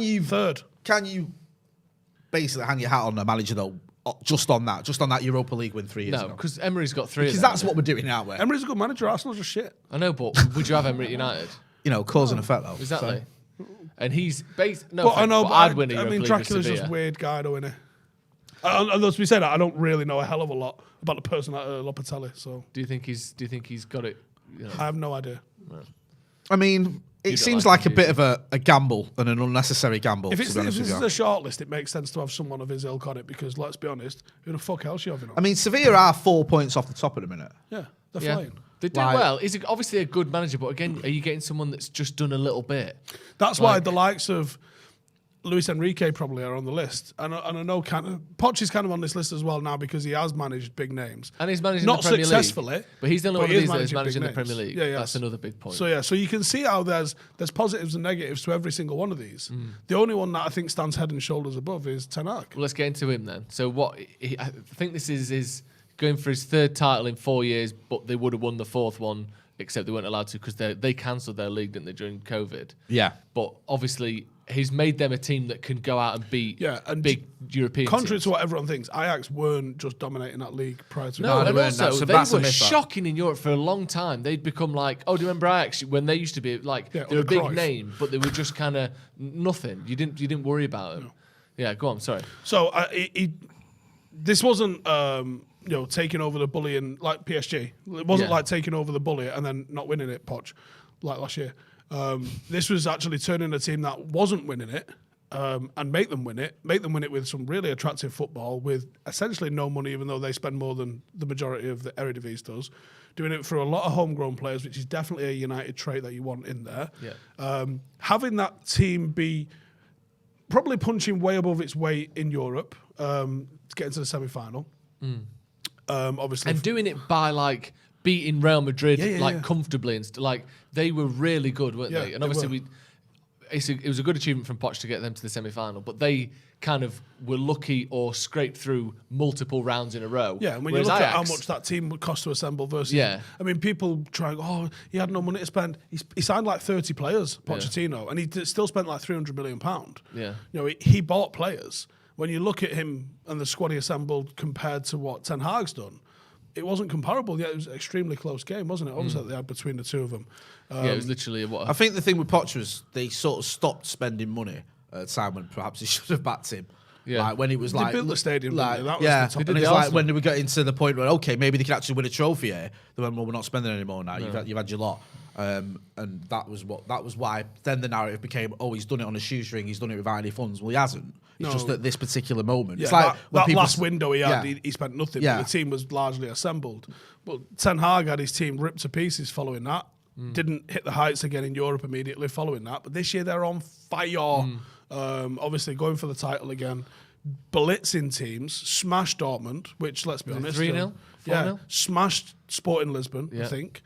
him you third? Can you basically hang your hat on the manager though? Just on that Europa League win 3 years No, ago. because Emery's got 3 of Because them. that's what we're doing, aren't we? Emery's a good manager. Arsenal's just shit. I know, but would you have Emery at United? You know, cause and effect though. Exactly. And he's based. No, But I offense, know, but but I'd win a I Europa mean, League with Dracula's just Sevilla. a weird guy, though, isn't he? And though to be said, I don't really know a hell of a lot about the person at Lopatelli, so Do you think he's got it? You know, I have no idea. I mean, You it don't seems like like a bit of a gamble and an unnecessary gamble. If to this be honest is with a you. shortlist, it makes sense to have someone of his ilk on it because, let's be honest, who the fuck else you having on? I mean, Sevilla are 4 points off the top at the minute. Yeah, they're yeah, flying. they do Like- well. He's obviously a good manager, but again, are you getting someone that's just done a little bit? That's why Like- the likes of Luis Enrique probably are on the list. And I know Poch is kind of on this list as well now because he has managed big names. And he's managing Not the Premier successfully, League. But he's the only but one he of is these that is managing managing big the Premier names. League. Yeah, That's another big point. So you can see how there's positives and negatives to every single one of these. The only one that I think stands head and shoulders above is Ten Hag. Well, let's get into him then. So I think this is going for his 3rd title in 4 years, but they would have won the 4th one, except they weren't allowed to because they cancelled their league, didn't they, during COVID? Yeah. But obviously, he's made them a team that can go out and beat and big European Contrary teams. to what everyone thinks, Ajax weren't just dominating that league prior to No, they and weren't. also That's they a were myth, that. shocking in Europe for a long time. They'd become like, do you remember Ajax when they used to be like Yeah, they were a under big Cruyff. name, but they were just kind of nothing. You didn't worry about them. Yeah, go on. Sorry. So this wasn't taking over the bully and like PSG. It wasn't Yeah. like taking over the bully and then not winning it, Poch, like last year. This was actually turning a team that wasn't winning it and make them win it with some really attractive football with essentially no money, even though they spend more than the majority of the Eredivisie does. Doing it for a lot of homegrown players, which is definitely a United trait that you want in there. Yeah. Having that team be probably punching way above its weight in Europe to get into the semi-final. Obviously, And doing it by like beating Real Madrid Yeah. comfortably and like they were really good, weren't Yeah, they? And they obviously were. it was a good achievement from Poch to get them to the semi-final, but they kind of were lucky or scraped through multiple rounds in a row. yeah, and when Whereas you look at Ajax, how much that team would cost to assemble versus, Yeah. I mean, people trying, he had no money to spend. He signed like 30 players, Pochettino, and he still spent like £300 million. Yeah. You know, he bought players. When you look at him and the squad he assembled compared to what Ten Hag's done, it wasn't comparable. Yeah, it was an extremely close game, wasn't it? Obviously, they had between the two of them. yeah, it was literally I think the thing with Poch was they sort of stopped spending money at a time when perhaps he should have backed him. Yeah. Like when it was They like built the stadium, didn't like they? That was yeah, the top. and They did it's the like Arsenal. when we got into the point where okay, maybe they can actually win a trophy here. They went, well, we're not spending any more now. You've had your lot, and that was why then the narrative became, he's done it on a shoestring. He's done it without any funds. Well, he hasn't. It's No. just at this particular moment. Yeah, It's like when that people last window he had, Yeah. he spent nothing. Yeah. But the team was largely assembled. But Ten Hag had his team ripped to pieces following that. Didn't hit the heights again in Europe immediately following that. But this year they're on fire. Obviously going for the title again. Blitzing teams, smashed Dortmund, which let's be honest, 3-0? 4-0? smashed Sporting Lisbon. Yeah. I think,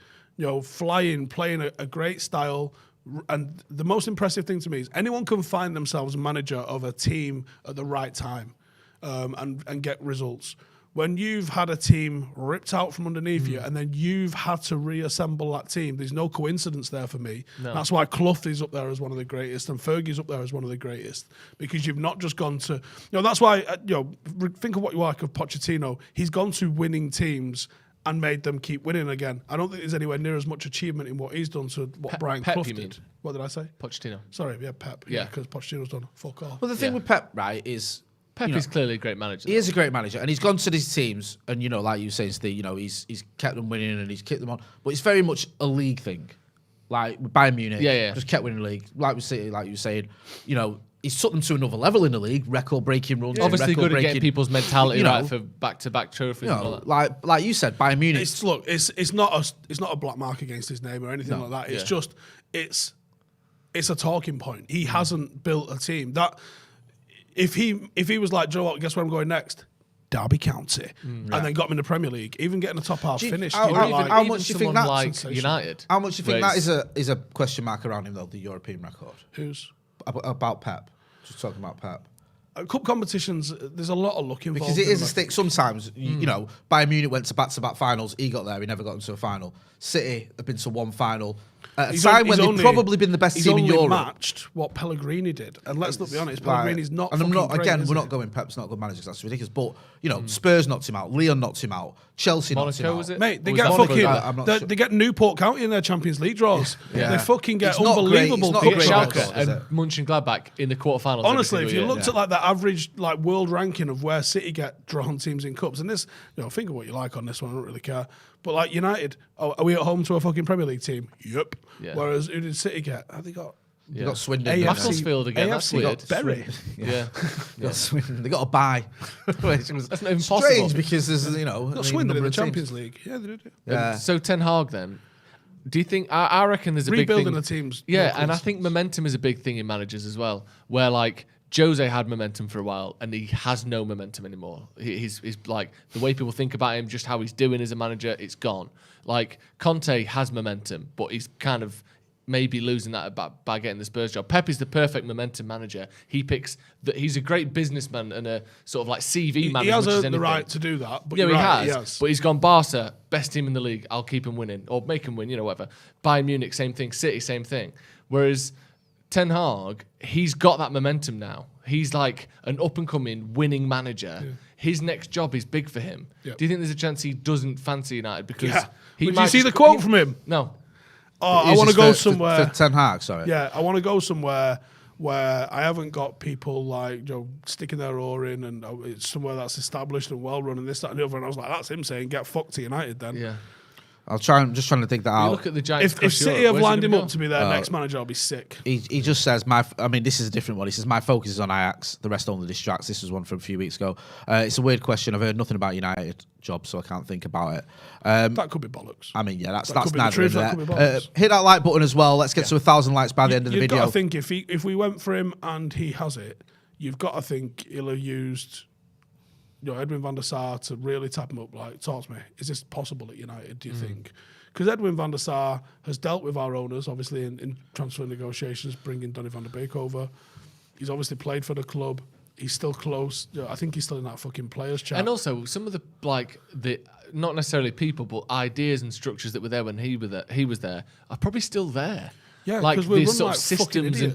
flying, playing a great style. And the most impressive thing to me is anyone can find themselves manager of a team at the right time and get results. When you've had a team ripped out from underneath you and then you've had to reassemble that team, there's no coincidence there for me. No. That's why Clough is up there as one of the greatest and Fergie's up there as one of the greatest because you've not just gone to, that's why, think of what you like of Pochettino. He's gone to winning teams and made them keep winning again. I don't think there's anywhere near as much achievement in what he's done to what Brian Pep, Clough you did. mean? What did I say? Pochettino. Sorry, Pep. Yeah. Because Pochettino's done fuck all. Well, the thing Yeah. with Pep, right, is Pep is clearly a great manager. he is a great manager, and he's gone to these teams, and like you say, Steve, he's kept them winning and he's kept them on. But it's very much a league thing, like with Bayern Munich. Yeah. Just kept winning the league, like we say, like you were saying. he's took them to another level in the league, record-breaking runs. Obviously good at getting record-breaking- people's mentality you know, right for back-to-back trophies and all that. like you said, Bayern Munich. It's not a black mark against his name or anything like that. It's just it's a talking point. He hasn't built a team that if he was like, Joe, guess where I'm going next? Derby County, and then got him in the Premier League, even getting a top half finish. How Even much do you think someone that's like United? How much do you think where that it's- is a question mark around him though? The European record Who's about Pep. Just talking about Pep. Cup competitions? There's a lot of luck involved. Because it is in a them. stick. Sometimes, you know, Bayern Munich went to back-to-back finals. He got there. He never got into a final. City have been to one final. At a time when they've probably been the best team in Europe. He's only matched what Pellegrini did. And let's be honest, Pellegrini's not And I'm not, fucking again, great, we're is not he? going Pep's not a good manager, 'cause that's ridiculous. But, you know, Spurs knocked him out. Leon knocked him out. Chelsea knocked him Monaco, out. was it? Mate, they Or get was that fucking. Monaco? I'm not they, sure. they get Newport County in their Champions League draws. Yeah. They fucking get It's not great. It's unbelievable not They a get great cup record, Schalke is and it? Mönchengladbach in the quarterfinals. Honestly, every if you single looked year. at like the average like world ranking of where City get drawn teams in cups, and this, you know, think of what you like on this one. I don't really care. But like United, are we at home to a fucking Premier League team? Yep. Yeah. Whereas who did City get? Have they got? They got Swindon. AFC Macclesfield again, that's AFC weird. got Bury. Yeah. They got Swindon. They got a buy. Which was That's not even strange possible. because there's, you know, Got Swindon in number the of teams. Champions League. Yeah, they did. Yeah. So Ten Hag then, do you think, I reckon there's a Rebuilding big the thing. teams. Yeah, and I think momentum is a big thing in managers as well, where like Jose had momentum for a while and he has no momentum anymore. He's like, the way people think about him, just how he's doing as a manager, it's gone. Like Conte has momentum, but he's kind of maybe losing that by getting the Spurs job. Pep is the perfect momentum manager. He picks he's a great businessman and a sort of like CV manager. He has which is earned the anything. right to do that. But Yeah, you're he right, has. But he's gone Barca, best team in the league. I'll keep him winning or make him win, you know, whatever. Bayern Munich, same thing. City, same thing. Whereas Ten Hag, he's got that momentum now. He's like an up-and-coming winning manager. Yeah. His next job is big for him. Yep. Do you think there's a chance he doesn't fancy United? Because Yeah. he Did might you see just- the quote from him? No. Oh, I want to go somewhere. For Ten Hag, sorry. Yeah, I want to go somewhere where I haven't got people like, you know, sticking their oar in, and it's somewhere that's established and well run and this, that, and the other. And I was like, that's him saying, get fucked to United then. Yeah. I'm just trying to think that You out. look at the Giants. If City Europe, have where's he lined him gonna up go? to be their next manager, I'll be sick. He just says, I mean, this is a different one. He says, my focus is on Ajax. The rest only distracts. This was one from a few weeks ago. It's a weird question. I've heard nothing about United job, so I can't think about it. That could be bollocks. I mean, yeah, that's That could be the neither truth, here that nor could be there. bollocks. Hit that like button as well. Let's get to 1,000 likes by the end of the You've video. got to think if we went for him and he has it, you've got to think he'll have used, you know, Edwin van der Sar to really tap him up. Like, talk to me. Is this possible at United? Do you think? Because Edwin van der Sar has dealt with our owners, obviously, in transfer negotiations, bringing Donny van der Beek over. He's obviously played for the club. He's still close. You know, I think he's still in that fucking players chat. And also, some of the not necessarily people, but ideas and structures that were there when he was there are probably still there. Yeah, like 'cause we these run sort of like fucking systems and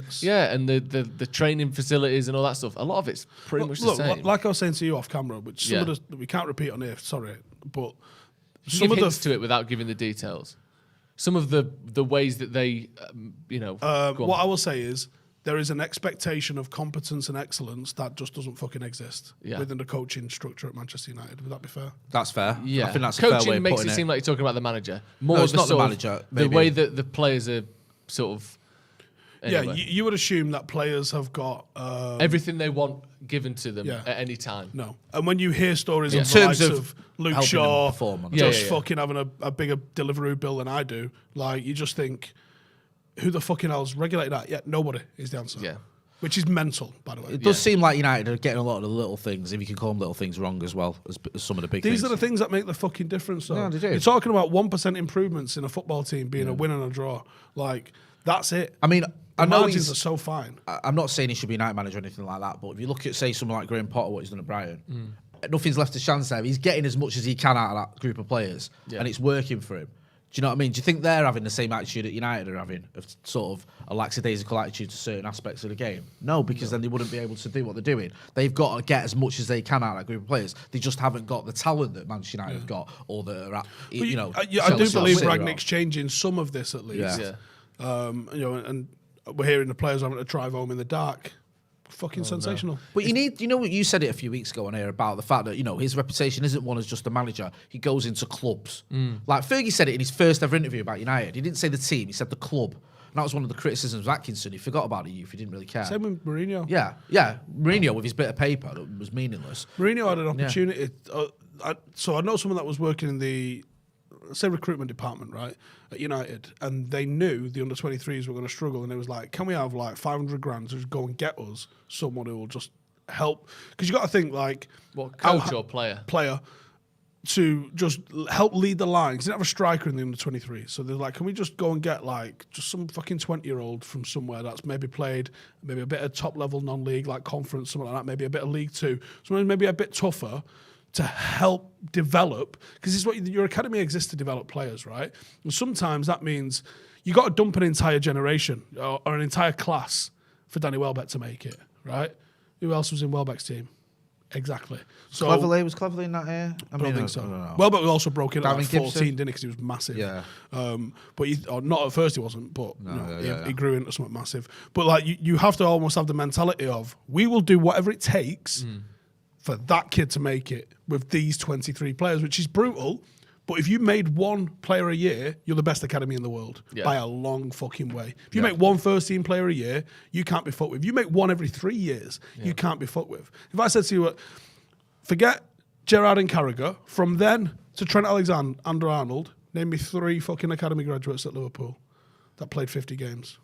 idiots. and the training facilities and all that stuff. A lot of it's pretty much the Look, same. like I was saying to you off camera, which some Yeah. of the, we can't repeat on here, sorry, but You some give of hints to it without giving the details. Some of the ways that they, go on. what I will say is there is an expectation of competence and excellence that just doesn't fucking exist within the coaching structure at Manchester United. Would that be fair? That's fair. Yeah, I think that's a fair way coaching of makes putting it seem like you're talking about the manager. More No, it's the not the sort of- manager, The maybe. way that the players are sort of. Yeah, Anyway. you would assume that players have got Everything they want given to them Yeah. at any time. no. And when you hear stories Yeah. of In the terms likes of of Luke helping Shaw them perform on it. just Yeah. fucking having a bigger delivery bill than I do, like you just think, who the fucking hell's regulated that? Yeah, nobody is the answer. Yeah. Which is mental, by the way. It does seem like United are getting a lot of the little things, if you can call them little things, wrong as well as some of the big things. These are the things that make the fucking difference. Though. Yeah, they do. You're talking about 1% improvements in a football team being a win and a draw. Like, that's it. I mean, I The know margins are so fine. I'm not saying he should be United manager or anything like that, but if you look at, say, someone like Graham Potter, what he's done at Brighton, nothing's left to chance there. He's getting as much as he can out of that group of players, and it's working for him. Do you know what I mean? Do you think they're having the same attitude that United are having, of sort of a lackadaisical attitude to certain aspects of the game? No, because then they wouldn't be able to do what they're doing. They've got to get as much as they can out of that group of players. They just haven't got the talent that Manchester United have got, or that are at, But you know. I do Chelsea or believe City are. Ragnick's changing some of this at least. Yeah. You know, and we're hearing the players having to drive home in the dark. Fucking sensational. But you know what, you said it a few weeks ago on here about the fact that, you know, his reputation isn't one as just a manager. He goes into clubs. Like Fergie said it in his first ever interview about United. He didn't say the team, he said the club. that was one of the criticisms of Atkinson. He forgot about the youth. He didn't really care. Same with Mourinho. Yeah. Mourinho with his bit of paper was meaningless. Mourinho had an opportunity. So I know someone that was working in the, say, recruitment department, right, at United, and they knew the under-23s were going to struggle, and it was like, can we have like 500 grand to just go and get us someone who will just help? Because you got to think like, what, coach or player? Player. To just help lead the line. Because they didn't have a striker in the under-23. So they're like, can we just go and get like just some fucking 20-year-old from somewhere that's maybe played maybe a bit of top-level non-league, like conference, something like that, maybe a bit of League Two, something maybe a bit tougher to help develop. Because this is what your academy exists to develop players, right? And sometimes that means you got to dump an entire generation or an entire class for Danny Welbeck to make it, right? Who else was in Welbeck's team? Exactly. So Was Cleverley in that here? I don't think so. I don't know. Welbeck also broke in at Darren like 14, Gibson? didn't he? Because he was massive. Yeah. But not at first he wasn't, but No, he grew into something massive. But like you have to almost have the mentality of, we will do whatever it takes for that kid to make it with these 23 players, which is brutal. But if you made one player a year, you're the best academy in the world by a long fucking way. If you make one first team player a year, you can't be fucked with. If you make one every 3 years, you can't be fucked with. If I said to you, forget Gerrard and Carragher, from then to Trent Alexander-Arnold, name me 3 fucking academy graduates at Liverpool that played 50 games.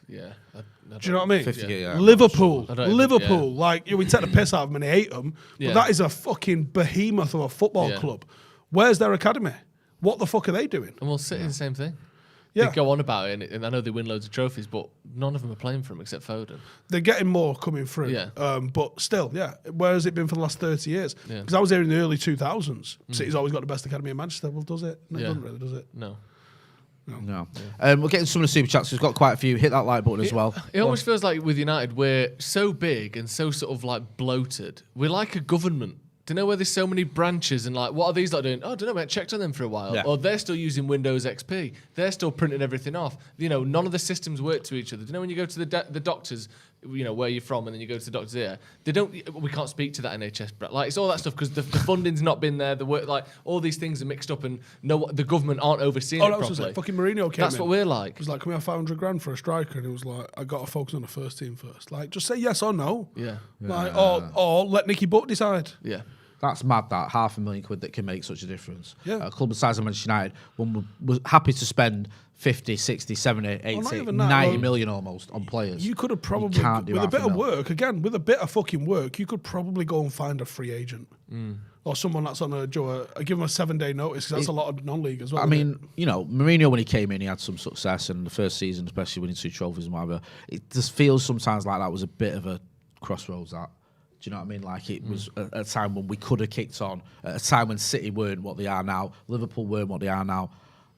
Yeah. Do you know what I mean? 50, yeah. Liverpool. I don't Liverpool. even- Like, we take the piss out of them and hate them, but that is a fucking behemoth of a football club. Where's their academy? What the fuck are they doing? And we'll sit in the same thing. Yeah. They go on about it, and I know they win loads of trophies, but none of them are playing for him except Foden. They're getting more coming through. Yeah. But still, where has it been for the last 30 years? Because I was there in the early 2000s. City's always got the best academy in Manchester. Well, does it? No, it doesn't really, does it? No. No. We're getting some of the super chats. We've got quite a few. Hit that like button as well. It almost feels like with United, we're so big and so sort of like bloated. We're like a government. Do you know where there's so many branches and like, what are these like doing? Oh, I don't know, we haven't checked on them for a while. Yeah. Or they're still using Windows XP. They're still printing everything off. You know, none of the systems work to each other. Do you know when you go to the doctors, you know, where you're from, and then you go to the doctors here, we can't speak to that NHS. Like, it's all that stuff because the funding's not been there. The work, like, all these things are mixed up and the government aren't overseeing it that was properly. it. Fucking Mourinho came That's in. what we're like. It was like, can we have 500 grand for a striker? And it was like, I got to focus on the first team first. Like, just say yes or no. Yeah. Like, or let Nicky Butt decide. Yeah. That's mad, that £500,000 that can make such a difference. Yeah. A club the size of Manchester United, one was happy to spend 50, 60, 70, 80, not even that, 90 well, million almost on players. You could have probably, can't do with a bit of $500,000. work, again, with a bit of fucking work, you could probably go and find a free agent. Or someone that's on give them a 7-day notice, because that's a lot of non-league as well. I mean, you know, Mourinho, when he came in, he had some success, and the first season, especially winning 2 trophies and whatever, it just feels sometimes like that was a bit of a crossroads, that. Do you know what I mean? Like, it was a time when we could have kicked on, at a time when City weren't what they are now, Liverpool weren't what they are now,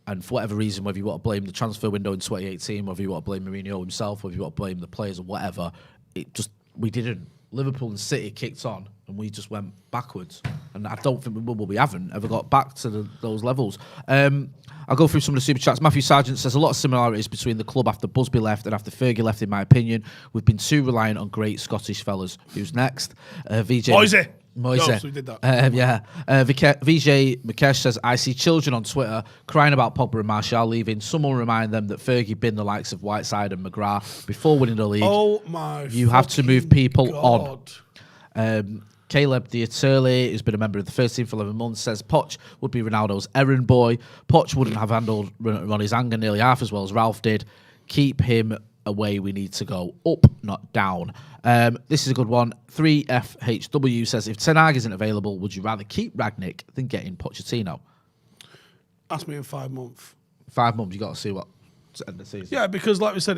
and for whatever reason, whether you want to blame the transfer window in 2018, whether you want to blame Mourinho himself, whether you want to blame the players or whatever, we didn't. Liverpool and City kicked on, and we just went backwards. And I don't think we haven't ever got back to those levels. I'll go through some of the super chats. Matthew Sargent says a lot of similarities between the club after Busby left and after Fergie left, in my opinion. We've been too reliant on great Scottish fellas. Who's next? VJ Moise. No, so we did that. VJ Mukesh says, I see children on Twitter crying about Pogba and Martial leaving. Someone remind them that Fergie binned the likes of Whiteside and McGrath before winning the league. Oh my! You have to move people God. on. Caleb Diaturli, who's been a member of the first team for 11 months, says Poch would be Ronaldo's errand boy. Poch wouldn't have handled Ronnie's anger nearly half as well as Ralph did. Keep him away. We need to go up, not down. This is a good one. 3FHW says, if Ten Hag isn't available, would you rather keep Rangnick than get in Pochettino? Ask me in 5 months. 5 months, you got to see what to end the season. Yeah, because like we said,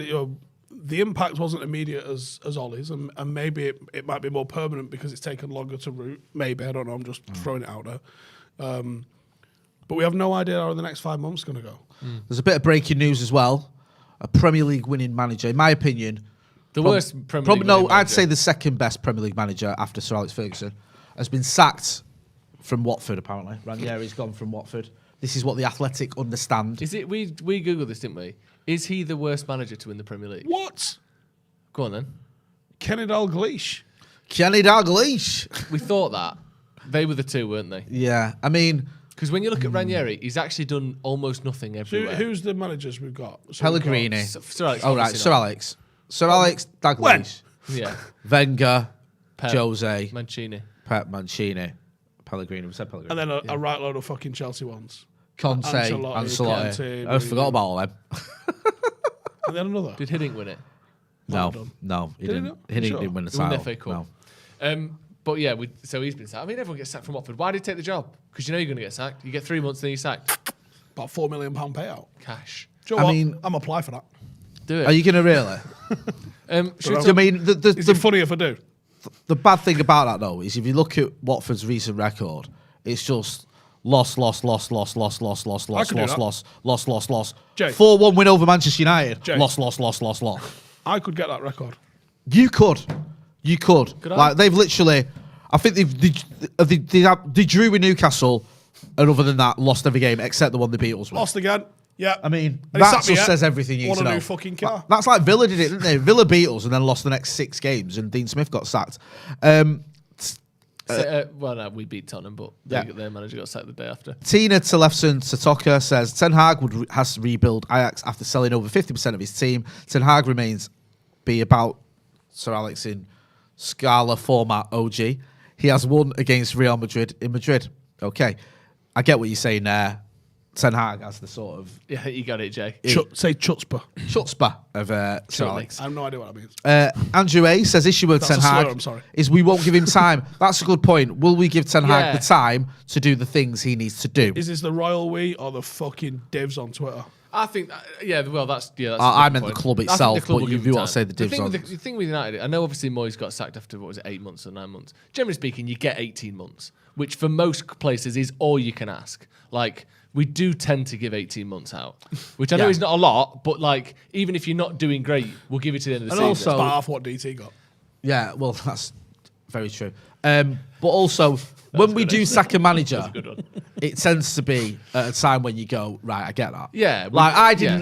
the impact wasn't immediate as Ollie's, and maybe it might be more permanent because it's taken longer to root. Maybe, I don't know. I'm just throwing it out there. But we have no idea how the next 5 months are going to go. There's a bit of breaking news as well. A Premier League winning manager, in my opinion, The worst Premier League no, winning I'd manager. say the second best Premier League manager after Sir Alex Ferguson, has been sacked from Watford, apparently. Ranieri's gone from Watford. This is what the Athletic understand. Is it? We Googled this, didn't we? Is he the worst manager to win the Premier League? What? Go on then. Kenny Dalglish. Kenny Dalglish. We thought that. They were the two, weren't they? Yeah, I mean, Because when you look at Ranieri, he's actually done almost nothing everywhere. Who's the managers we've got? So Pellegrini. Sir Alex, Oh, right, obviously Sir not. Alex. Sir Alex Dalglish. Yeah. Wenger. Pep, Jose. Mancini. Pep, Mancini. Pellegrini. We said Pellegrini. And then a right load of fucking Chelsea ones. Conte. Ancelotti. Ancelotti. I forgot about all them. And then another. Did Hiddink win it? No, done. no, he Did he didn't. not? He Sure. didn't win the He won the title. FA Cup. No. But yeah, so he's been sacked. I mean, everyone gets sacked from Watford. Why did he take the job? Because you know you're going to get sacked. You get 3 months, then you're sacked. About £4 million payout. Cash. Do you know I what? mean- I'm apply for that. Do it. Are you going to really? Should we I talk- mean, Is it funny if I do? the bad thing about that though is if you look at Watford's recent record, it's just loss. I could do that. Jay. 4-1 win over Manchester United. Jay. Loss. I could get that record. You could. Could I? Like they've literally, I think they drew with Newcastle, and other than that, lost every game except the one they beat us with. Lost again. Yeah. I mean, And he that sacked me, just yeah? says everything you need Want to a know. new fucking car. That's like Villa did it, didn't they? Villa beat us and then lost the next 6 games, and Dean Smith got sacked. well, no, we beat Tottenham, but their manager got sacked the day after. Tina Telefson Satoka says Ten Hag has to rebuild Ajax after selling over 50% of his team. Ten Hag remains be about Sir Alex in Scala format OG. He has won against Real Madrid in Madrid. Okay, I get what you're saying there. Ten Hag has the sort of Yeah, you got it, Jay. Say chutzpah. chutzpah of Sir Alex. I have no idea what that means. Andrew A says issue with That's Ten a slur, Hag I'm sorry. is we won't give him time. That's a good point. Will we give Ten Hag Yeah. the time to do the things he needs to do? Is this the royal we or the fucking divs on Twitter? I think, that's a good I meant the point. club I think itself, the club but will you give do him want to say time. the divs on. The thing with United, I know obviously Moyes got sacked after, 8 months or 9 months. Generally speaking, you get 18 months, which for most places is all you can ask. Like, we do tend to give 18 months out, which I know Yeah. is not a lot, but like, even if you're not doing great, we'll give you to the end of the And season. also, about half what DT got. Yeah, well, that's very true. But also, when we do sack a manager, Good one. it tends to be at a time when you go, right, I get that. Yeah, Like,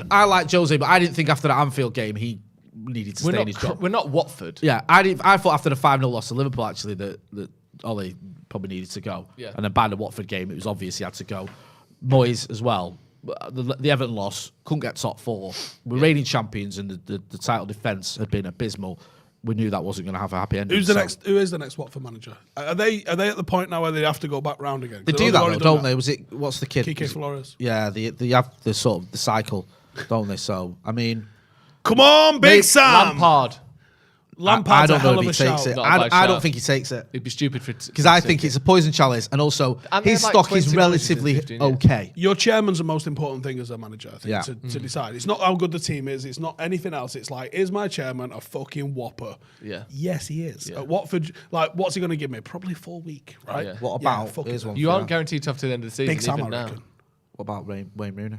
I like Jose, but I didn't think after the Anfield game he needed to stay in his job. We're not Watford. Yeah, I thought after the 5-0 loss to Liverpool, actually, that Ollie probably needed to go. Yeah. And then by the Watford game, it was obvious he had to go. Moyes as well. The Everton loss, couldn't get top 4. We're reigning champions, and the title defence had been abysmal. We knew that wasn't going to have a happy ending. Who is the next Watford manager? Are they at the point now where they have to go back round again? They do that though, don't they? What's the kid? Kike Flores. Yeah, they have the sort of the cycle, don't they? So I mean, Come on, Big Mate, Sam. Lampard. Lampard's I a don't know hell if of he a takes shout. it. Not a bad I don't shout. think he takes it It'd be stupid for because I think it's a poison chalice, and also And they his have like stock is 20 managers in relatively 15 years. okay. Your chairman's the most important thing as a manager, I think, Yeah. to decide. It's not how good the team is. It's not anything else. It's like, is my chairman a fucking whopper? Yeah. Yes, he is. Yeah. At Watford, like, what's he going to give me? Probably 4 weeks, right? Yeah. What about? fuck Here's it. one You for aren't guaranteed to have to the end of the season. Big Sam, I even now. reckon. What about Wayne Rooney?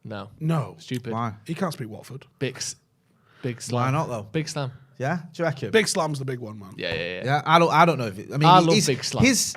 No. No. Stupid. Why? He can't speak Watford. Big slam. Why not though? Big slam. Yeah, do you reckon? Big Slam's the big one, man. Yeah. Yeah, I don't know if it. I mean, I love he's- Big Slam. His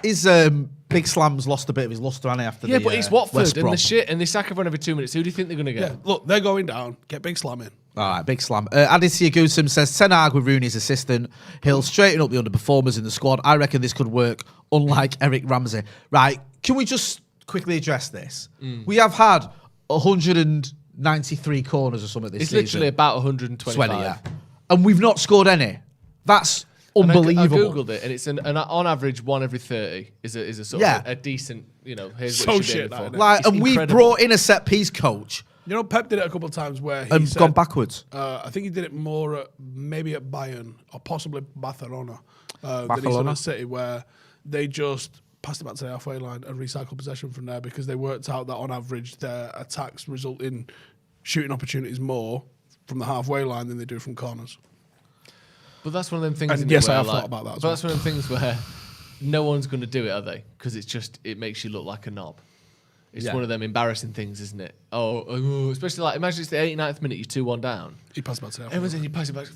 Big Slam's lost a bit of his luster, hasn't he? After Yeah, the, but it's Watford West and Brom. the shit, and they sack everyone every 2 minutes. Who do you think they're going to get? Yeah, look, they're going down. Get Big Slam in. All right, Big Slam. Aditya Gusam says Ten Hag with Rooney's assistant. He'll straighten up the underperformers in the squad. I reckon this could work, unlike Eric Ramsey. Right, can we just quickly address this? We have had 193 corners or something this It's season. literally about 125. 20, yeah. And we've not scored any. That's unbelievable. I googled it, and it's an on average 1 every 30 is a sort Yeah. of a decent, here's So what you should shit, be aiming that, for. innit? Like, It's and we've incredible. brought in a set piece coach You know, Pep did it a couple of times where he and said, gone backwards. I think he did it more maybe at Bayern or possibly Barcelona than he's done Barcelona? at City, where they just passed it back to the halfway line and recycled possession from there because they worked out that on average their attacks result in shooting opportunities more from the halfway line than they do from corners. But that's one of them things. And isn't yes, it, I where, have thought about that as But that's one of the things where no one's going to do it, are they? Because it makes you look like a knob. It's Yeah. one of them embarrassing things, isn't it? Especially like imagine it's the 89th minute, you're 2-1 down. He passed back to the halfway Everyone's line. in, you pass it back.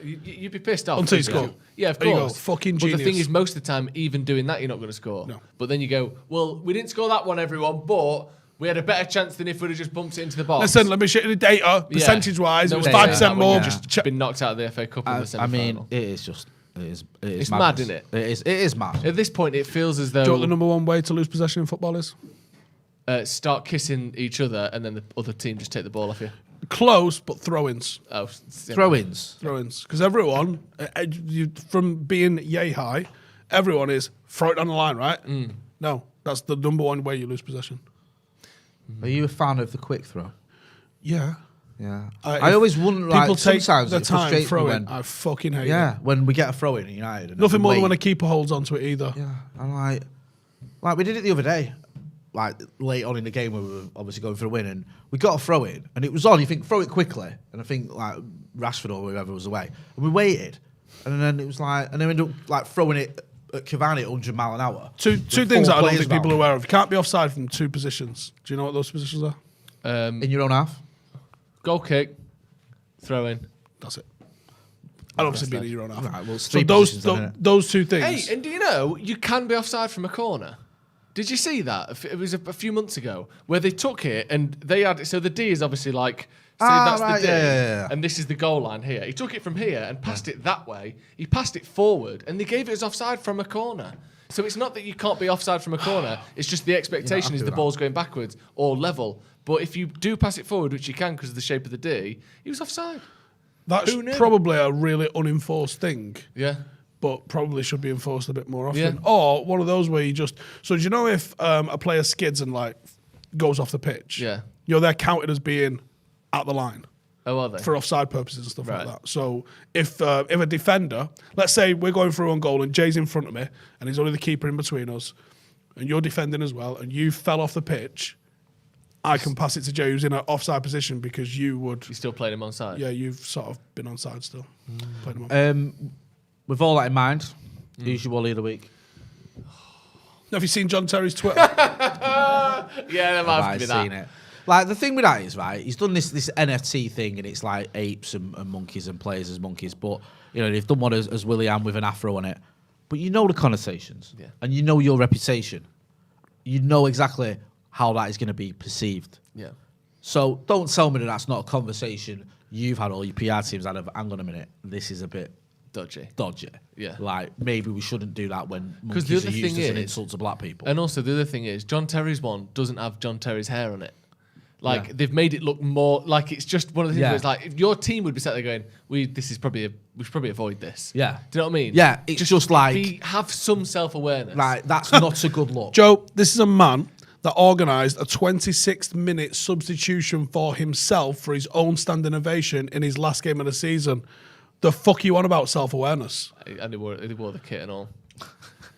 You'd be pissed off. Until you wouldn't score. Yeah, of There you go. course. Fucking But the thing genius. is, most of the time, even doing that, you're not going to score. No. But then you go, well, we didn't score that one, everyone, but we had a better chance than if we'd have just bumped it into the box. Listen, let me show you the data. Yeah. Percentage-wise, No it was one's 5% saying that when more. you've Just just been knocked out of the FA Cup in the I semi-final. mean, it is It's madness. mad, isn't it? It is mad. At this point, it feels as though... Do you know what the number one way to lose possession in football is? start kissing each other, and then the other team just take the ball off you. Close, but throw-ins. Oh, Throw-ins. Throw-ins. Because everyone, from being yay high, everyone is throw it on the line, right? No, that's the number one way you lose possession. Are you a fan of the quick throw? Yeah. Yeah. I always wonder, like, people take sometimes the it time frustrates me throwing. when, I fucking hate it. yeah, when we get a throw in at United. And Nothing more than wait. when a keeper holds onto it either. Yeah, I'm like we did it the other day, like late on in the game where we were obviously going for a win, and we got a throw in, and it was on. You think throw it quickly, and I think like Rashford or whoever was away, and we waited, and then it was like, and then we ended up like throwing it at Cavani at 100 mile an hour. Two With things that I 4 don't players think people are around. aware of. You can't be offside from 2 positions. Do you know what those positions are? In your own half. Goal kick, throw in. That's it. And obviously being in your own half. Right, well, it's So 3 positions then, innit? those 2 things. Hey, and do you know you can be offside from a corner? Did you see that? It was a few months ago where they took it and they had. So the D is obviously like. So that's right, the D, yeah. and this is the goal line here. He took it from here and passed it that way. He passed it forward, and they gave it as offside from a corner. So it's not that you can't be offside from a corner. It's just the expectation is the ball's going backwards or level. But if you do pass it forward, which you can because of the shape of the D, he was offside. That's Who knew? probably a really unenforced thing. Yeah. But probably should be enforced a bit more often. Yeah. Or one of those where you just... So do you know if a player skids and like goes off the pitch? Yeah. They're counted as being at the line Oh, are they? for offside purposes and stuff Right. like that. So if a defender... Let's say we're going through on goal and Jay's in front of me and he's only the keeper in between us and you're defending as well and you fell off the pitch, I can pass it to Jay who's in an offside position because you would... You still playing him on side? Yeah, you've sort of been onside still. Played him on. With all that in mind, who's your Wally of the week? Have you seen John Terry's Twitter? Yeah, there might have I've to be that. seen it. Like the thing with that is, right, he's done this NFT thing and it's like apes and monkeys and players as monkeys, but you know, they've done one as William with an afro on it. But you know the connotations. Yeah. And you know your reputation. You know exactly how that is going to be perceived. Yeah. So don't tell me that that's not a conversation you've had or your PR team's had of, hang on a minute, this is a bit Dodgy. Yeah. Like, maybe we shouldn't do that when Because monkeys the are other used thing as an is- insult to black people. And also, the other thing is, John Terry's one doesn't have John Terry's hair on it. Like, Yeah. they've made it look more like it's just one of the things Yeah. where it's like, if your team would be sat there going, we should probably avoid this. Yeah. Do you know what I mean? Yeah, it's just like- have some self awareness. Like, that's not a good look. Joe, this is a man that organised a 26-minute substitution for himself for his own standing ovation in his last game of the season. The fuck you on about self-awareness? And they wore the kit and all.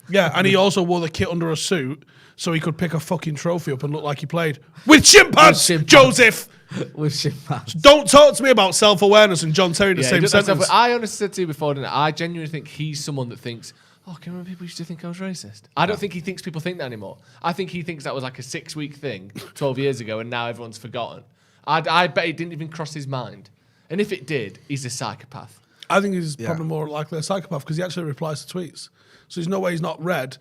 Yeah, and he also wore the kit under a suit so he could pick a fucking trophy up and look like he played. With chimpanzees, chimpanzees. Joseph! With chimpanzees. Don't talk to me about self-awareness and John Terry in the Yeah, same he does that stuff, sentence. but I honestly said to you before, didn't I? I genuinely think he's someone that thinks, oh, can you remember people used to think I was racist? I don't think he thinks people think that anymore. I think he thinks that was like a 6-week thing 12 years ago and now everyone's forgotten. I bet it didn't even cross his mind. And if it did, he's a psychopath. I think he's probably more likely a psychopath because he actually replies to tweets. So there's no way he's not read.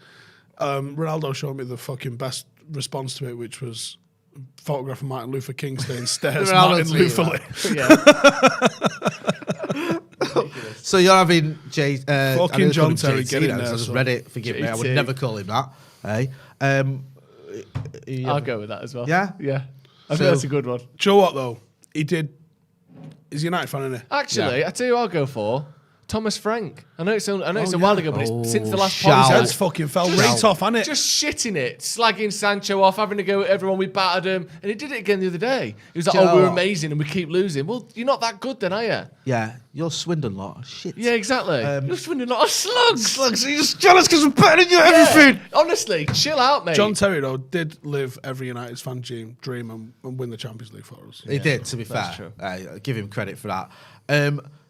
Ronaldo showed me the fucking best response to it, which was a photograph of Martin Luther King staying stairs. Martin Luther. So you're having Jay... Fucking John Terry, get in I there, just son. read it, forgive me, I would JT. never call him that. Hey? I'll go with that as well. Yeah? Yeah. I So- think that's a good one. Do you know what, though? He did... He's a United fan, isn't he? Actually, I tell you who I'll go for. Thomas Frank. I know it's a yeah. while ago, but it's since the last shout. podcast. Heads fucking fell right off, hasn't it? Just shitting it, slagging Sancho off, having to go at everyone. We battered him, and he did it again the other day. He was like, Do you "Oh, know we're what? amazing, and we keep losing." Well, you're not that good, then, are you? Yeah, you're Swindon lot. Shit. Yeah, exactly. You're swindling a lot of slugs. Slugs, you're just jealous because we're better than you at everything. Honestly, chill out, mate. John Terry, though, did live every United's fan dream and win the Champions League for us. He did, to be fair. true. I give him credit for that.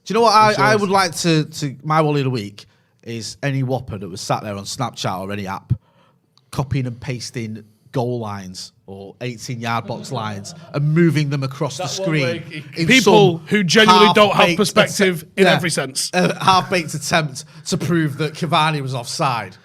Do you know what I would like to my Wally of the week is any whopper that was sat there on Snapchat or any app copying and pasting goal lines or 18-yard box lines and moving them across the That one where screen. he- in People some who genuinely don't have half-baked perspective in every sense. A half-baked attempt to prove that Cavani was offside.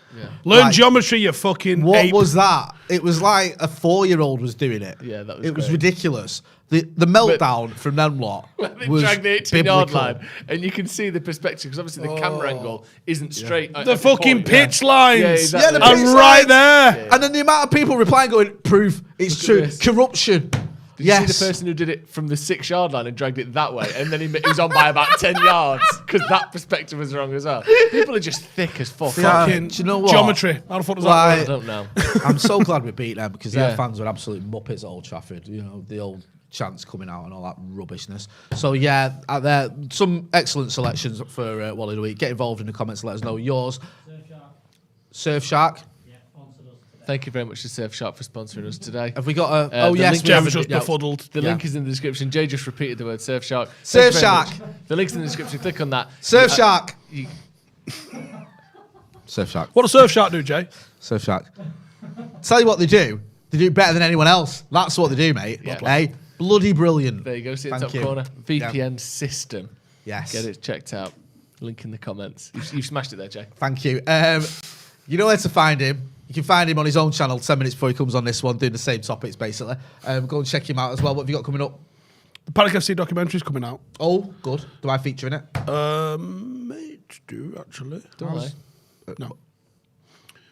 Learn Like, geometry, you fucking What ape. was that? It was like a 4-year-old was doing it. Yeah, that was It was great. ridiculous. The meltdown from them lot They was dragged the 18-yard biblical. line, and you can see the perspective because obviously the camera angle isn't straight. The fucking pitch lines. Yeah, exactly. the are pitch right lines. there. And then the amount of people replying going, proof, it's Look at true. this. Corruption. Did you see the person who did it from the 6-yard line and dragged it that way, and then he was on by about 10 yards because that perspective was wrong as well? People are just thick as fuck. Yeah. Fucking Do you know what? geometry. How the fuck does that Like- I work? don't know. I'm so glad we beat them because Yeah. their fans were absolute muppets at Old Trafford. You know, the old chants coming out and all that rubbishness. So, yeah, there some excellent selections for Wally of the Week. Get involved in the comments, let us know yours. Surfshark. Yeah, sponsored us today. Thank you very much to Surfshark for sponsoring us today. Have we got a... The yes, link- we Jay have was just yeah. befuddled. The Yeah. link is in the description. Jay just repeated the word Surfshark. Surfshark. Thank you very much. The link's in the description. Click on that. Surfshark. You- Surfshark. What does Surfshark do, Jay? Surfshark. Tell you what they do. They do it better than anyone else. That's what they do, mate. Yeah. Hey, bloody brilliant. There you go. See it Thank top you. corner. VPN Yeah. system. Yes. Get it checked out. Link in the comments. You've smashed it there, Jay. Thank you. You know where to find him. You can find him on his own channel 10 minutes before he comes on this one, doing the same topics, basically. Go and check him out as well. What have you got coming up? The Paddock FC documentary's coming out. Oh, good. Do I feature in it? Mate, do actually. Don't I? No.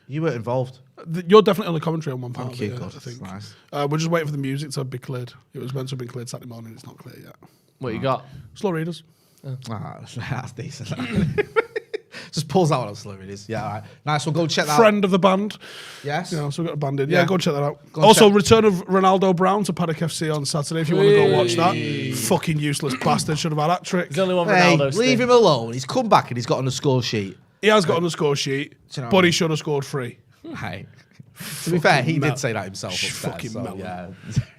You weren't involved. You're definitely on the commentary on one part Thank of you. it, yeah, God, I think. that's nice. We're just waiting for the music to be cleared. It was meant to have been cleared Saturday morning. It's not clear yet. What you got? Slow readers. Ah, that's decent. Just pulls that one up slowly. It is. Yeah, all right. Nice one. Go check that out. Friend of the band. Yes. Yeah, so we've got a band in. Yeah. Yeah, go check that out. Go and Also, check- return of Ronaldo Brown to Paddock FC on Saturday if you want to go watch that. Hey. Fucking useless bastard. Should have had that trick. There's only one Hey, Ronaldo. leave him alone. He's come back and he's got on the score sheet. He has got on the score sheet, Do you know what I but he mean? should have scored 3. Hey. To be fair, he mel- did say that himself upstairs. fucking So, melon. yeah.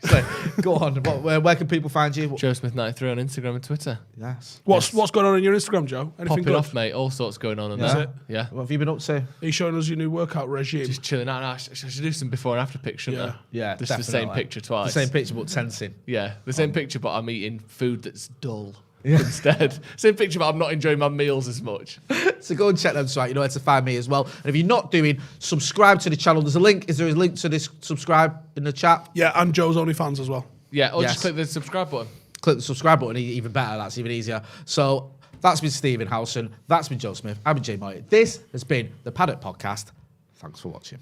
So, go on. Where can people find you? Joe Smith 93 on Instagram and Twitter. Yes. What's going on your Instagram, Joe? Anything Popping good? off, mate. All sorts going on Yeah. there. Yeah. What have you been up to? Are you showing us your new workout regime? Just chilling out. I should do some before and after pictures, shouldn't Yeah. I? Yeah, Just the same definitely. picture twice. The same picture, but tensing. Yeah, the same picture, but I'm eating food that's dull instead. Same picture, but I'm not enjoying my meals as much. So go and check them out. You know where to find me as well. And if you're not doing, subscribe to the channel. There's a link. Is there a link to this subscribe in the chat? Yeah, and Joe's OnlyFans as well. Yeah, or Yes. just click the subscribe button. Click the subscribe button. Even better. That's even easier. So that's been Stephen Howson. That's been Joe Smith. I've been Jay Moy. This has been the Paddock Podcast. Thanks for watching.